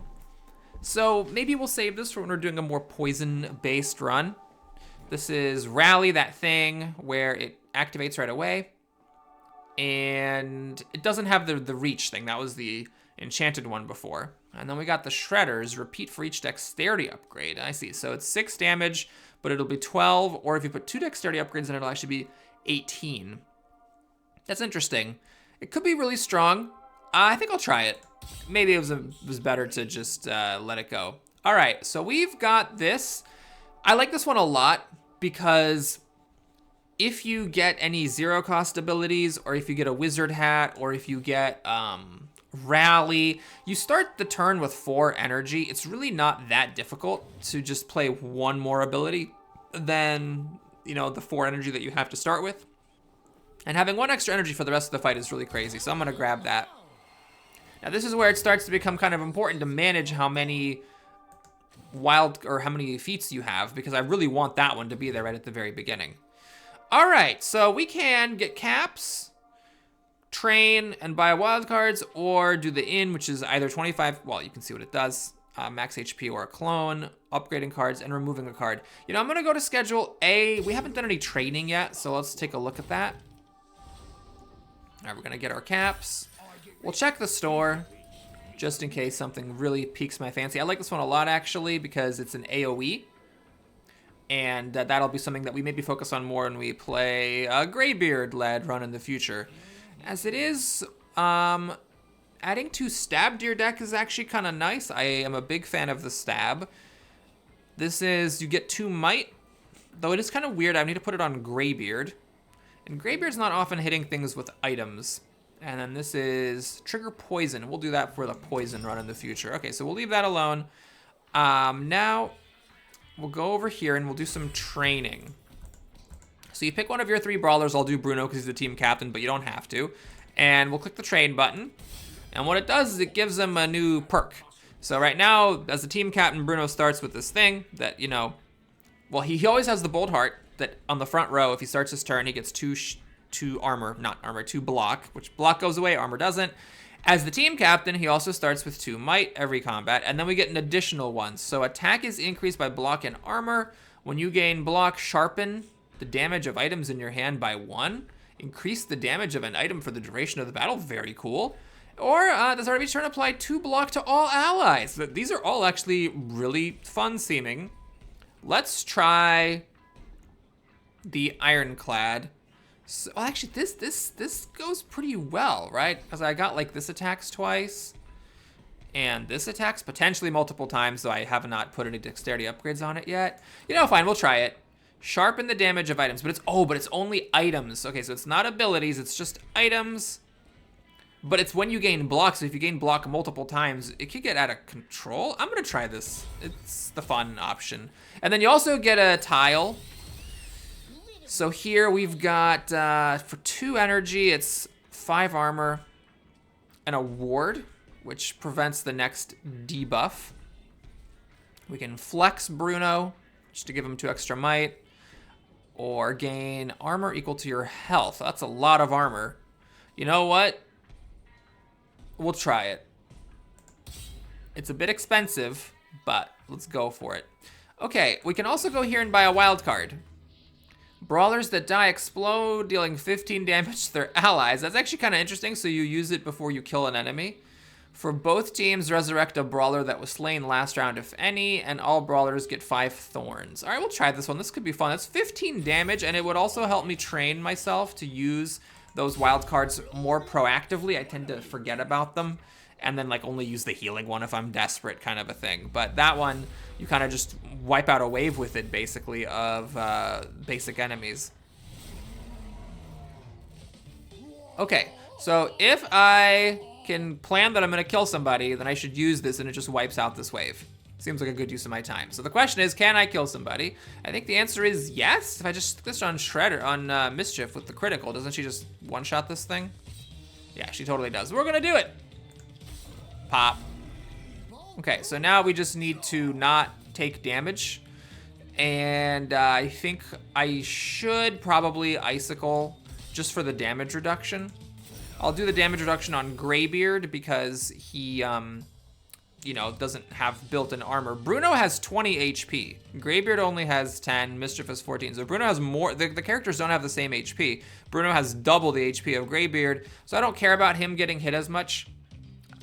So maybe we'll save this for when we're doing a more poison-based run. This is Rally, that thing where it activates right away. And it doesn't have the reach thing. That was the enchanted one before. And then we got the Shredders, repeat for each dexterity upgrade. I see, so it's 6 damage, but it'll be 12, or if you put 2 dexterity upgrades in, it'll actually be 18. That's interesting. It could be really strong. I think I'll try it. Maybe it was better to just let it go. All right, so we've got this. I like this one a lot because if you get any 0-cost abilities, or if you get a wizard hat, or if you get rally, you start the turn with 4 energy. It's really not that difficult to just play 1 more ability than, you know, the 4 energy that you have to start with. And having 1 extra energy for the rest of the fight is really crazy, so I'm gonna grab that. Now this is where it starts to become kind of important to manage how many how many feats you have, because I really want that one to be there right at the very beginning. All right, so we can get caps, train, and buy wild cards, or do the in, which is either 25, well, you can see what it does, max HP or a clone, upgrading cards, and removing a card. You know, I'm gonna go to schedule A. We haven't done any training yet, so let's take a look at that. All right, we're gonna get our caps. We'll check the store, just in case something really piques my fancy. I like this one a lot, actually, because it's an AoE. And that'll be something that we maybe focus on more when we play a Greybeard-led run in the future. As it is, adding 2 stab to your deck is actually kind of nice. I am a big fan of the stab. This is, you get 2 might, though it is kind of weird. I need to put it on Greybeard. And Greybeard's not often hitting things with items. And then this is trigger poison. We'll do that for the poison run in the future. Okay, so we'll leave that alone. Now, we'll go over here and we'll do some training. So you pick one of your 3 brawlers. I'll do Bruno because he's the team captain, but you don't have to. And we'll click the train button. And what it does is it gives him a new perk. So right now, as the team captain, Bruno starts with this thing that, you know, well, he always has the bold heart that on the front row, if he starts his turn, he gets 2 armor, not armor, 2 block, which block goes away, armor doesn't. As the team captain, he also starts with 2 might every combat, and then we get an additional one. So attack is increased by block and armor. When you gain block, sharpen the damage of items in your hand by 1. Increase the damage of an item for the duration of the battle. Very cool. Or the start of each turn, apply 2 block to all allies. These are all actually really fun seeming. Let's try the Ironclad. So, well, actually, this goes pretty well, right? Because I got like this attacks twice, and this attacks potentially multiple times, though I have not put any dexterity upgrades on it yet. You know, fine, we'll try it. Sharpen the damage of items, but it's only items. Okay, so it's not abilities, it's just items. But it's when you gain block, so if you gain block multiple times, it could get out of control. I'm gonna try this. It's the fun option. And then you also get a tile. So here we've got, for 2 energy, it's 5 armor and a ward, which prevents the next debuff. We can flex Bruno, just to give him 2 extra might, or gain armor equal to your health. That's a lot of armor. You know what? We'll try it. It's a bit expensive, but let's go for it. Okay, we can also go here and buy a wild card. Brawlers that die explode, dealing 15 damage to their allies. That's actually kind of interesting, so you use it before you kill an enemy. For both teams, resurrect a brawler that was slain last round, if any, and all brawlers get 5 thorns. All right, we'll try this one. This could be fun. That's 15 damage, and it would also help me train myself to use those wild cards more proactively. I tend to forget about them, and then like only use the healing one if I'm desperate, kind of a thing. But that one, you kind of just wipe out a wave with it, basically, of basic enemies. Okay, so if I can plan that I'm gonna kill somebody, then I should use this and it just wipes out this wave. Seems like a good use of my time. So the question is, can I kill somebody? I think the answer is yes. If I just stick this on Shredder, on Mischief with the critical, doesn't she just one-shot this thing? Yeah, she totally does. We're gonna do it. Pop. Okay, so now we just need to not take damage. And I think I should probably Icicle just for the damage reduction. I'll do the damage reduction on Greybeard because he, you know, doesn't have built-in armor. Bruno has 20 HP. Greybeard only has 10. Mischief has 14. So Bruno has more. The characters don't have the same HP. Bruno has double the HP of Greybeard, so I don't care about him getting hit as much.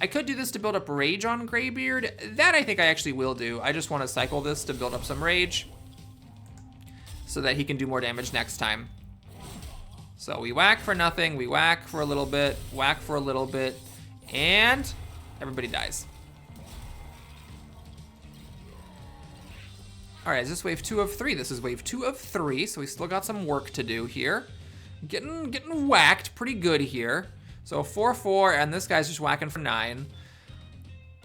I could do this to build up Rage on Greybeard. That I think I actually will do. I just want to cycle this to build up some Rage so that he can do more damage next time. So we whack for nothing, we whack for a little bit, whack for a little bit, and everybody dies. All right, is this wave 2 of 3? This is wave 2 of 3, so we still got some work to do here. Getting whacked pretty good here. So 4-4, and this guy's just whacking for 9.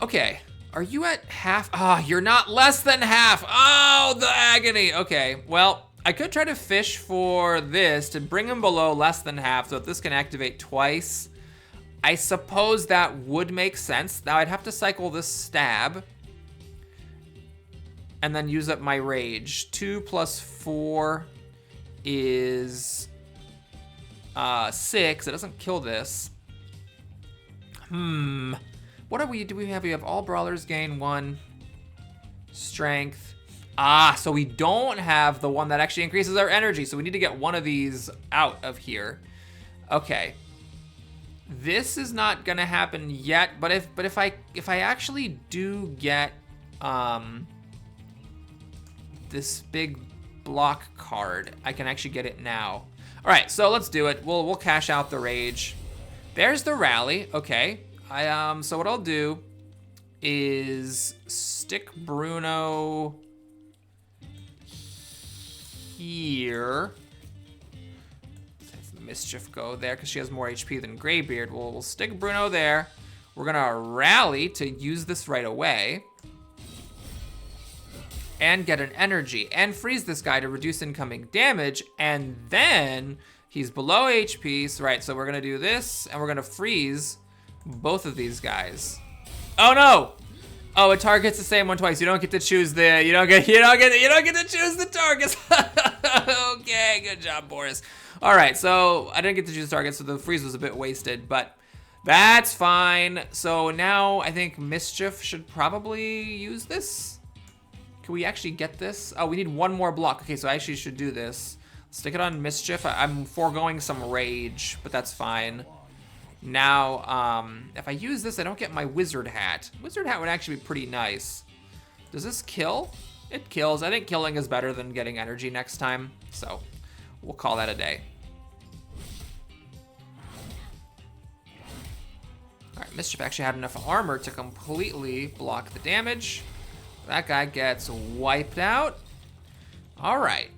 Okay, are you at half? Ah, you're not less than half. Oh, the agony. Okay, well, I could try to fish for this to bring him below less than half so that this can activate twice. I suppose that would make sense. Now I'd have to cycle this stab and then use up my rage. 2 + 4 is 6. It doesn't kill this. What do we have? We have all brawlers gain 1 strength. Ah, so we don't have the one that actually increases our energy. So we need to get one of these out of here. Okay. This is not gonna happen yet, but if I actually do get this big block card, I can actually get it now. All right, so let's do it. We'll cash out the rage. There's the rally. Okay. So what I'll do is stick Bruno here. Let's Mischief go there because she has more HP than Greybeard. We'll stick Bruno there. We're gonna rally to use this right away and get an energy and freeze this guy to reduce incoming damage, and then he's below HP. So right, so we're gonna do this and we're gonna freeze both of these guys. Oh no! Oh, it targets the same one twice. You don't get to choose the. You don't get to choose the targets. Okay, good job, Boris. All right, so I didn't get to choose the targets, so the freeze was a bit wasted, but That's fine. So now I think Mischief should probably use this. Can we actually get this? Oh, we need one more block. Okay, so I actually should do this. Stick it on Mischief. I'm foregoing some rage, but that's fine. Now, if I use this, I don't get my Wizard Hat. Wizard Hat would actually be pretty nice. Does this kill? It kills. I think killing is better than getting energy next time, so we'll call that a day. All right, Mischief actually had enough armor to completely block the damage. That guy gets wiped out. All right.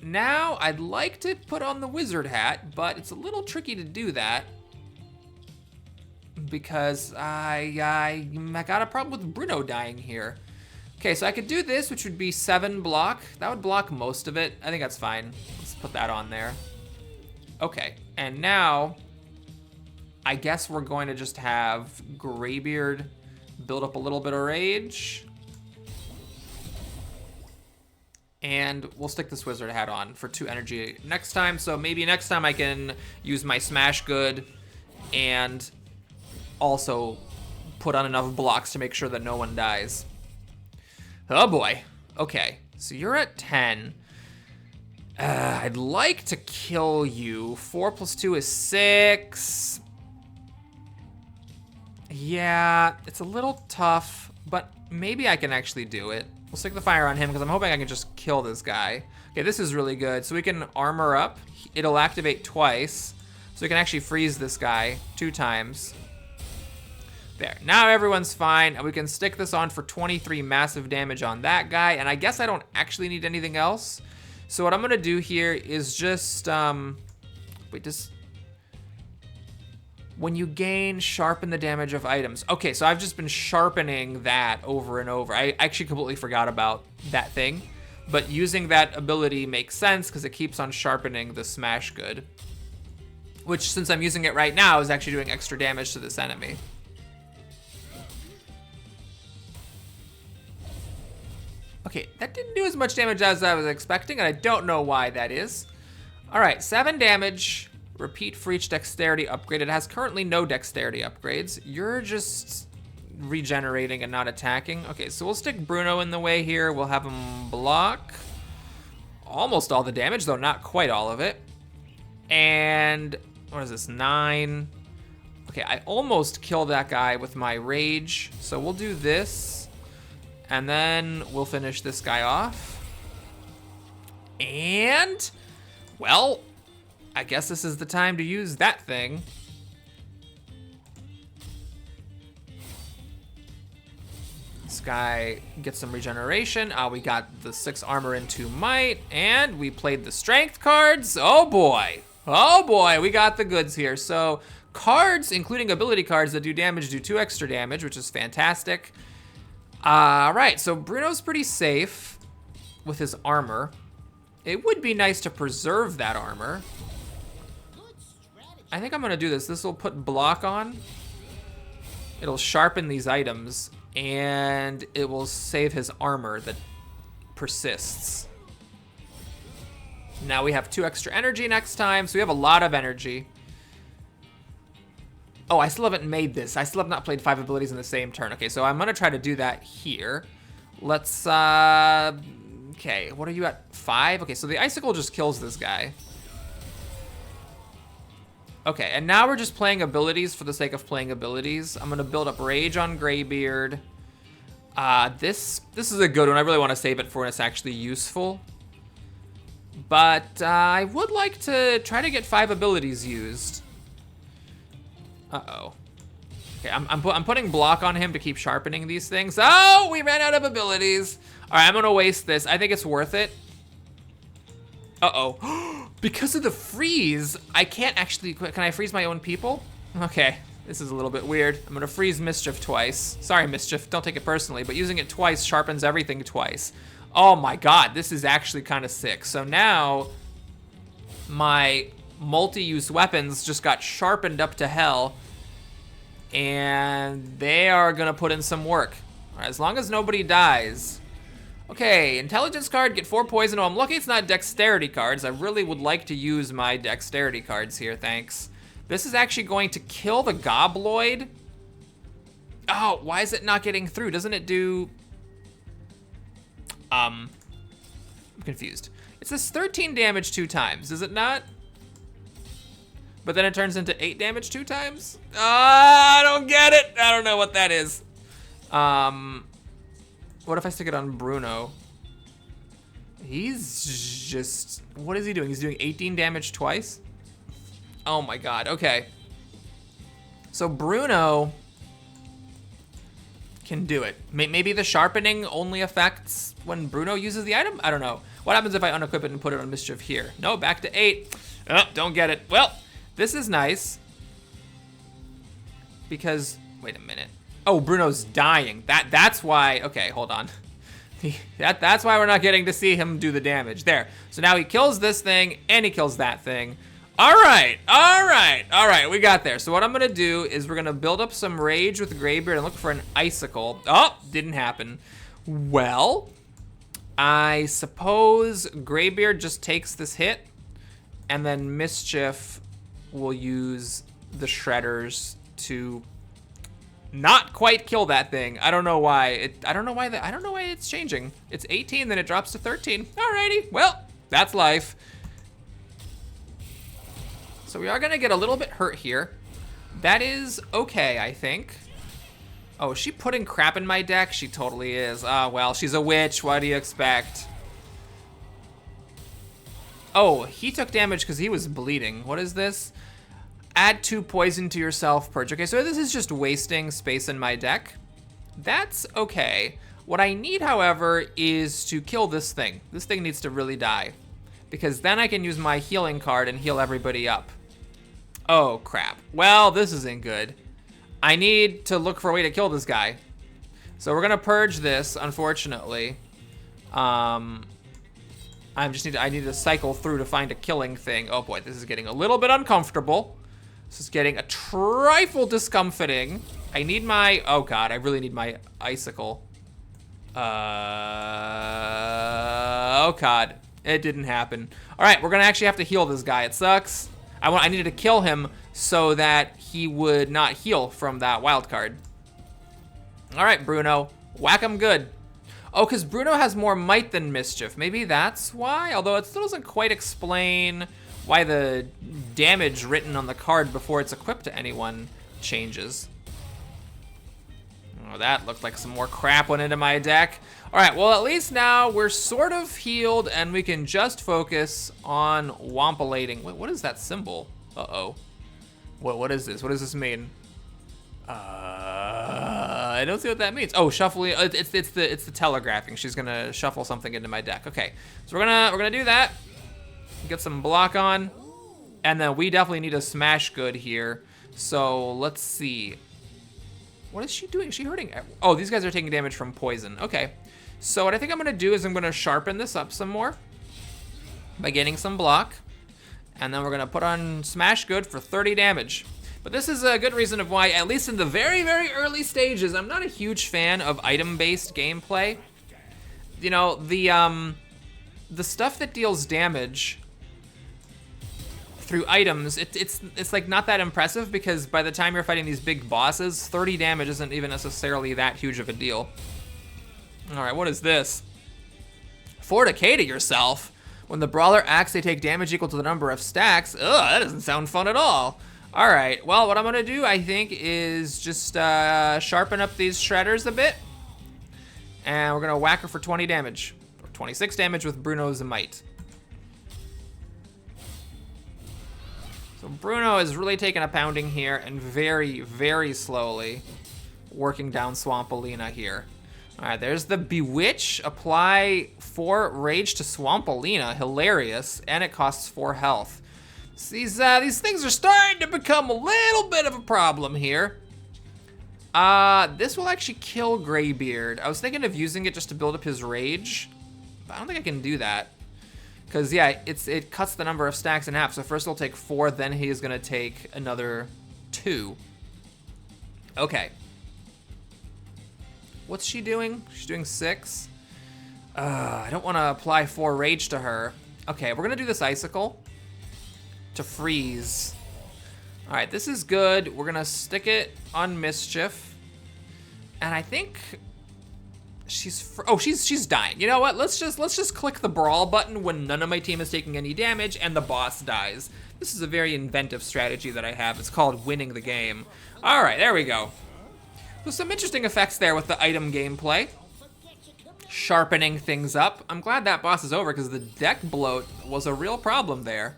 Now, I'd like to put on the Wizard Hat, but it's a little tricky to do that because I got a problem with Bruno dying here. Okay, so I could do this, which would be 7 block. That would block most of it. I think that's fine. Let's put that on there. Okay, and now I guess we're going to just have Graybeard build up a little bit of rage. And we'll stick this Wizard Hat on for 2 energy next time. So maybe next time I can use my Smash Good and also put on enough blocks to make sure that no one dies. Oh boy. Okay, so you're at 10. I'd like to kill you. 4 plus 2 is 6. Yeah, it's a little tough, but maybe I can actually do it. We'll stick the fire on him because I'm hoping I can just kill this guy. Okay, this is really good. So we can armor up. It'll activate twice. So we can actually freeze this guy 2 times. There, now everyone's fine. And we can stick this on for 23 massive damage on that guy. And I guess I don't actually need anything else. So what I'm gonna do here is just, when you gain, sharpen the damage of items. Okay, so I've just been sharpening that over and over. I actually completely forgot about that thing, but using that ability makes sense because it keeps on sharpening the Smash Good, which since I'm using it right now is actually doing extra damage to this enemy. Okay, that didn't do as much damage as I was expecting, and I don't know why that is. All right, 7 damage. Repeat for each dexterity upgrade. It has currently no dexterity upgrades. You're just regenerating and not attacking. Okay, so we'll stick Bruno in the way here. We'll have him block almost all the damage, though not quite all of it. And what is this, 9? Okay, I almost killed that guy with my rage. So we'll do this, and then we'll finish this guy off. And, well, I guess this is the time to use that thing. This guy gets some regeneration. We got the 6 armor and 2 might, and we played the strength cards. Oh boy. Oh boy, we got the goods here. So cards, including ability cards that do damage, do 2 extra damage, which is fantastic. Right, so Bruno's pretty safe with his armor. It would be nice to preserve that armor. I think I'm gonna do this. This will put block on. It'll sharpen these items, and it will save his armor that persists. Now we have 2 extra energy next time, so we have a lot of energy. Oh, I still haven't made this. I still have not played 5 abilities in the same turn. Okay, so I'm gonna try to do that here. Let's, okay, what are you at, 5? Okay, so the icicle just kills this guy. Okay, and now we're just playing abilities for the sake of playing abilities. I'm gonna build up Rage on Graybeard. This is a good one. I really wanna save it for when it's actually useful. But I would like to try to get 5 abilities used. Uh-oh. Okay, I'm putting block on him to keep sharpening these things. Oh, we ran out of abilities. All right, I'm gonna waste this. I think it's worth it. Uh-oh. Because of the freeze, I can't actually, can I freeze my own people? Okay, this is a little bit weird. I'm gonna freeze Mischief twice. Sorry, Mischief, don't take it personally, but using it twice sharpens everything twice. Oh my God, this is actually kind of sick. So now my multi-use weapons just got sharpened up to hell, and they are gonna put in some work. All right, as long as nobody dies. Okay, intelligence card, get 4 poison. Oh, I'm lucky it's not dexterity cards. I really would like to use my dexterity cards here, thanks. This is actually going to kill the Gobloid. Oh, why is it not getting through? Doesn't it do... I'm confused. It says 13 damage 2 times, is it not? But then it turns into 8 damage 2 times? I don't get it. I don't know what that is. What if I stick it on Bruno? He's just, what is he doing? He's doing 18 damage twice? Oh my God, okay. So Bruno can do it. Maybe the sharpening only affects when Bruno uses the item? I don't know. What happens if I unequip it and put it on Mischief here? No, back to 8. Oh, don't get it. Well, this is nice. Because, wait a minute. Oh, Bruno's dying. That's why, okay, hold on. That's why we're not getting to see him do the damage. There. So now he kills this thing and he kills that thing. All right, we got there. So what I'm gonna do is we're gonna build up some rage with Greybeard and look for an icicle. Oh, didn't happen. Well, I suppose Greybeard just takes this hit and then Mischief will use the shredders to not quite kill that thing. I don't know why. I don't know why it's changing. It's 18, then it drops to 13. Alrighty, well, that's life. So we are gonna get a little bit hurt here. That is okay, I think. Oh, is she putting crap in my deck? She totally is. Well, she's a witch. What do you expect? Oh, he took damage because he was bleeding. What is this? Add 2 poison to yourself, purge. Okay, so this is just wasting space in my deck. That's okay. What I need, however, is to kill this thing. This thing needs to really die. Because then I can use my healing card and heal everybody up. Oh, crap. Well, this isn't good. I need to look for a way to kill this guy. So we're gonna purge this, unfortunately. I need to cycle through to find a killing thing. Oh boy, this is getting a little bit uncomfortable. This is getting a trifle discomforting. I need my, oh God, I really need my icicle. Oh God, it didn't happen. All right, we're gonna actually have to heal this guy. It sucks. I needed to kill him so that he would not heal from that wild card. All right, Bruno, whack him good. Oh, because Bruno has more might than Mischief. Maybe that's why, although it still doesn't quite explain why the damage written on the card before it's equipped to anyone changes. Oh, that looked like some more crap went into my deck. All right, well, at least now we're sort of healed and we can just focus on wampulating. Wait, what is that symbol? Uh-oh. What is this? What does this mean? I don't see what that means. Oh, shuffling. It's the telegraphing. She's gonna shuffle something into my deck. Okay, so we're gonna do that. Get some block on, and then we definitely need a smash good here. So let's see. What is she doing? Is she hurting? Oh, these guys are taking damage from poison. Okay, so what I think I'm gonna do is I'm gonna sharpen this up some more by getting some block, and then we're gonna put on smash good for 30 damage. But this is a good reason of why, at least in the very, very early stages, I'm not a huge fan of item-based gameplay. You know, the stuff that deals damage through items, it's like not that impressive because by the time you're fighting these big bosses, 30 damage isn't even necessarily that huge of a deal. All right, what is this? Forticate yourself. When the brawler acts, they take damage equal to the number of stacks. Ugh, that doesn't sound fun at all. All right, well, what I'm gonna do, I think, is just sharpen up these shredders a bit. And we're gonna whack her for 20 damage. Or 26 damage with Bruno's might. So Bruno is really taking a pounding here and very, very slowly working down Swampalina here. All right, there's the Bewitch. Apply 4 rage to Swampalina. Hilarious, and it costs 4 health. So these things are starting to become a little bit of a problem here. This will actually kill Greybeard. I was thinking of using it just to build up his rage, but I don't think I can do that. Because, yeah, it cuts the number of stacks in half. So first he'll take 4, then he is going to take another 2. Okay. What's she doing? She's doing 6. I don't want to apply 4 rage to her. Okay, we're going to do this icicle to freeze All right, this is good. We're gonna stick it on Mischief. And I think she's dying. You know what? Let's just click the brawl button when none of my team is taking any damage and the boss dies. This is a very inventive strategy that I have. It's called winning the game. All right, there we go. So some interesting effects there with the item gameplay. Sharpening things up. I'm glad that boss is over because the deck bloat was a real problem there.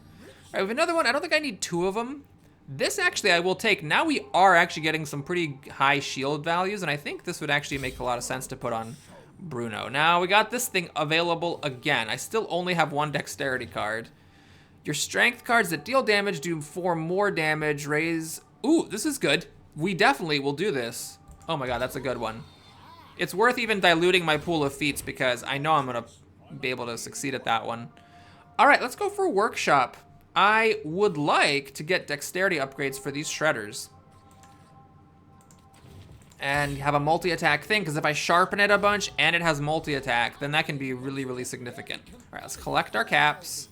All right, we have another one. I don't think I need 2 of them. This actually I will take. Now we are actually getting some pretty high shield values, and I think this would actually make a lot of sense to put on Bruno. Now we got this thing available again. I still only have 1 dexterity card. Your strength cards that deal damage do 4 more damage, raise... Ooh, this is good. We definitely will do this. Oh my god, that's a good one. It's worth even diluting my pool of feats because I know I'm gonna be able to succeed at that one. All right, let's go for Workshop. I would like to get dexterity upgrades for these shredders. And have a multi-attack thing, because if I sharpen it a bunch and it has multi-attack, then that can be really, really significant. All right, let's collect our caps.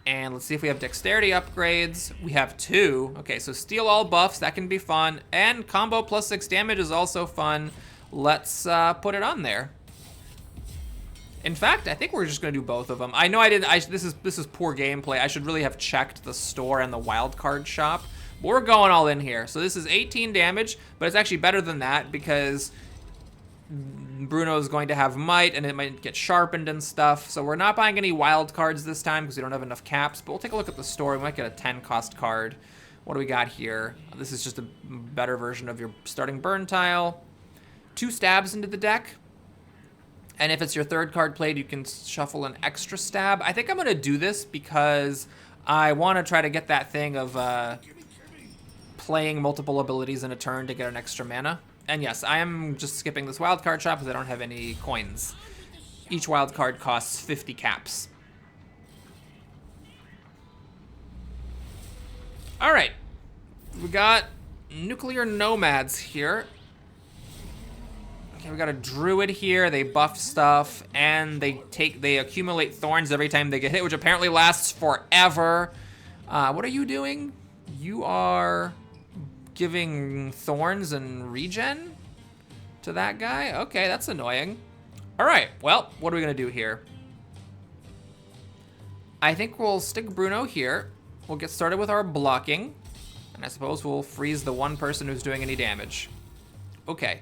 And let's see if we have dexterity upgrades. We have 2. Okay, so steal all buffs, that can be fun. And combo plus 6 damage is also fun. Let's put it on there. In fact, I think we're just gonna do both of them. I know I didn't, this is poor gameplay. I should really have checked the store and the wildcard shop. But we're going all in here. So this is 18 damage, but it's actually better than that because Bruno is going to have might and it might get sharpened and stuff. So we're not buying any wild cards this time because we don't have enough caps, but we'll take a look at the store. We might get a 10 cost card. What do we got here? This is just a better version of your starting burn tile. 2 stabs into the deck. And if it's your 3rd card played, you can shuffle an extra stab. I think I'm gonna do this because I wanna try to get that thing of playing multiple abilities in a turn to get an extra mana. And yes, I am just skipping this wild card shop because I don't have any coins. Each wild card costs 50 caps. All right, we got nuclear nomads here. Okay, we got a druid here. They buff stuff, and they accumulate thorns every time they get hit, which apparently lasts forever. What are you doing? You are giving thorns and regen to that guy? Okay, that's annoying. All right, well, what are we gonna do here? I think we'll stick Bruno here. We'll get started with our blocking, and I suppose we'll freeze the 1 person who's doing any damage. Okay.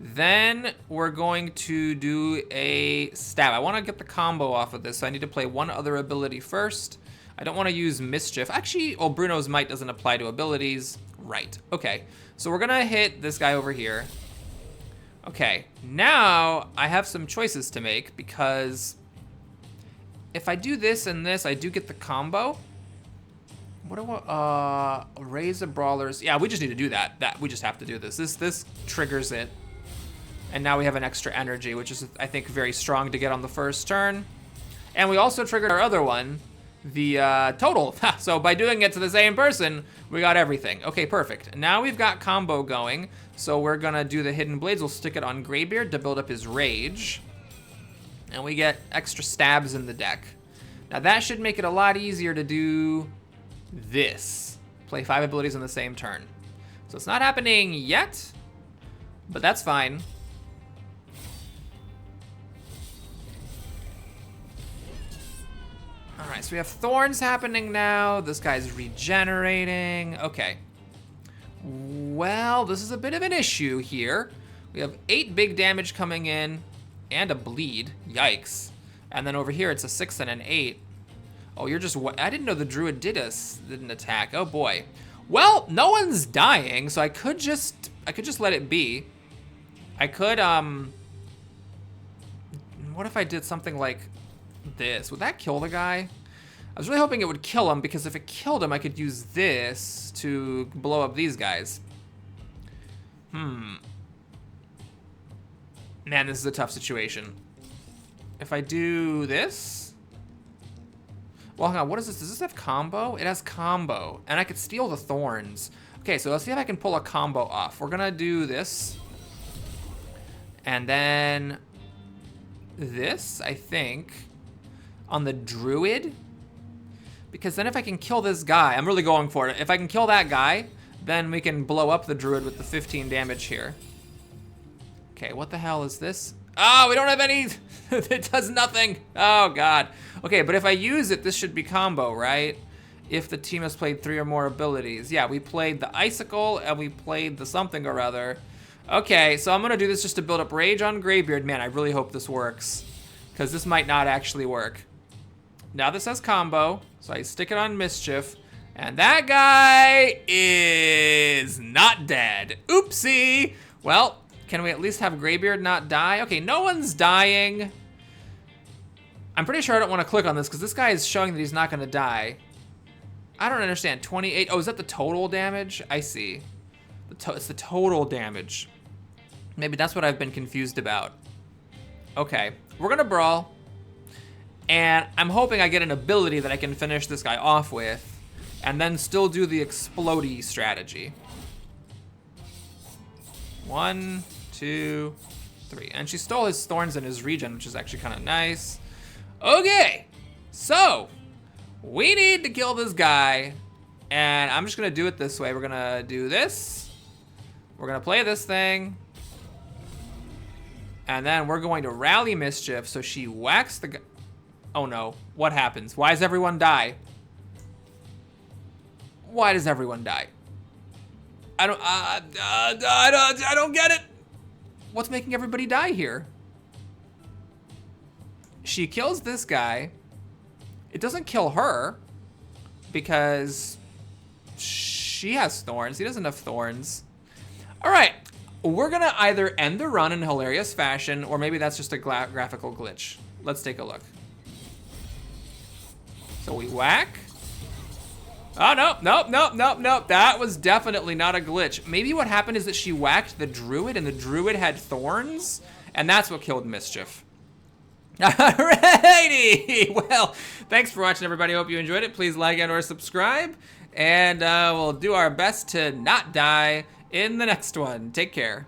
Then we're going to do a stab. I want to get the combo off of this, so I need to play 1 other ability first. I don't want to use Mischief. Actually, well, Bruno's Might doesn't apply to abilities. Right. Okay. So we're going to hit this guy over here. Okay. Now I have some choices to make because if I do this and this, I do get the combo. What do I, raise the brawlers. Yeah, we just need to do that. We just have to do this. This triggers it. And now we have an extra energy, which is, I think, very strong to get on the first turn. And we also triggered our other one, the total. So by doing it to the same person, we got everything. Okay, perfect. Now we've got combo going. So we're gonna do the Hidden Blades. We'll stick it on Greybeard to build up his rage. And we get extra stabs in the deck. Now that should make it a lot easier to do this. Play 5 abilities on the same turn. So it's not happening yet, but that's fine. All right, so we have thorns happening now. This guy's regenerating. Okay. Well, this is a bit of an issue here. We have 8 big damage coming in and a bleed. Yikes. And then over here, it's a 6 and an 8. Oh, you're just... I didn't know the druid didn't attack. Oh, boy. Well, no one's dying, so I could just let it be. I could, what if I did something like this? Would that kill the guy? I was really hoping it would kill him, because if it killed him, I could use this to blow up these guys. Man, this is a tough situation. If I do this... Well, hang on, what is this? Does this have combo? It has combo, and I could steal the thorns. Okay, so let's see if I can pull a combo off. We're gonna do this. And then this, I think, on the druid. Because then if I can kill this guy, I'm really going for it. If I can kill that guy, then we can blow up the druid with the 15 damage here. Okay, what the hell is this? Oh, we don't have any. It does nothing. Oh, God. Okay, but if I use it, this should be combo, right? If the team has played 3 or more abilities. Yeah, we played the Icicle and we played the something or other. Okay, so I'm going to do this just to build up Rage on Greybeard. Man, I really hope this works, because this might not actually work. Now this has combo, so I stick it on Mischief, and that guy is not dead. Oopsie. Well, can we at least have Greybeard not die? Okay, no one's dying. I'm pretty sure I don't want to click on this, because this guy is showing that he's not going to die. I don't understand. 28. Oh, is that the total damage? I see. It's the total damage. Maybe that's what I've been confused about. Okay, we're gonna brawl, and I'm hoping I get an ability that I can finish this guy off with, and then still do the explodey strategy. 1, 2, 3, and she stole his thorns and his regen, which is actually kind of nice. Okay, so we need to kill this guy, and I'm just gonna do it this way. We're gonna do this. We're gonna play this thing. And then we're going to rally Mischief, so she whacks the guy. Oh no, what happens? Why does everyone die? Why does everyone die? I don't get it. What's making everybody die here? She kills this guy. It doesn't kill her because she has thorns. He doesn't have thorns. All right. We're gonna either end the run in hilarious fashion, or maybe that's just a graphical glitch. Let's take a look. So we whack. Oh, nope. That was definitely not a glitch. Maybe what happened is that she whacked the druid, and the druid had thorns, and that's what killed Mischief. Alrighty! Well, thanks for watching, everybody. Hope you enjoyed it. Please like and or subscribe, and we'll do our best to not die in the next one. Take care.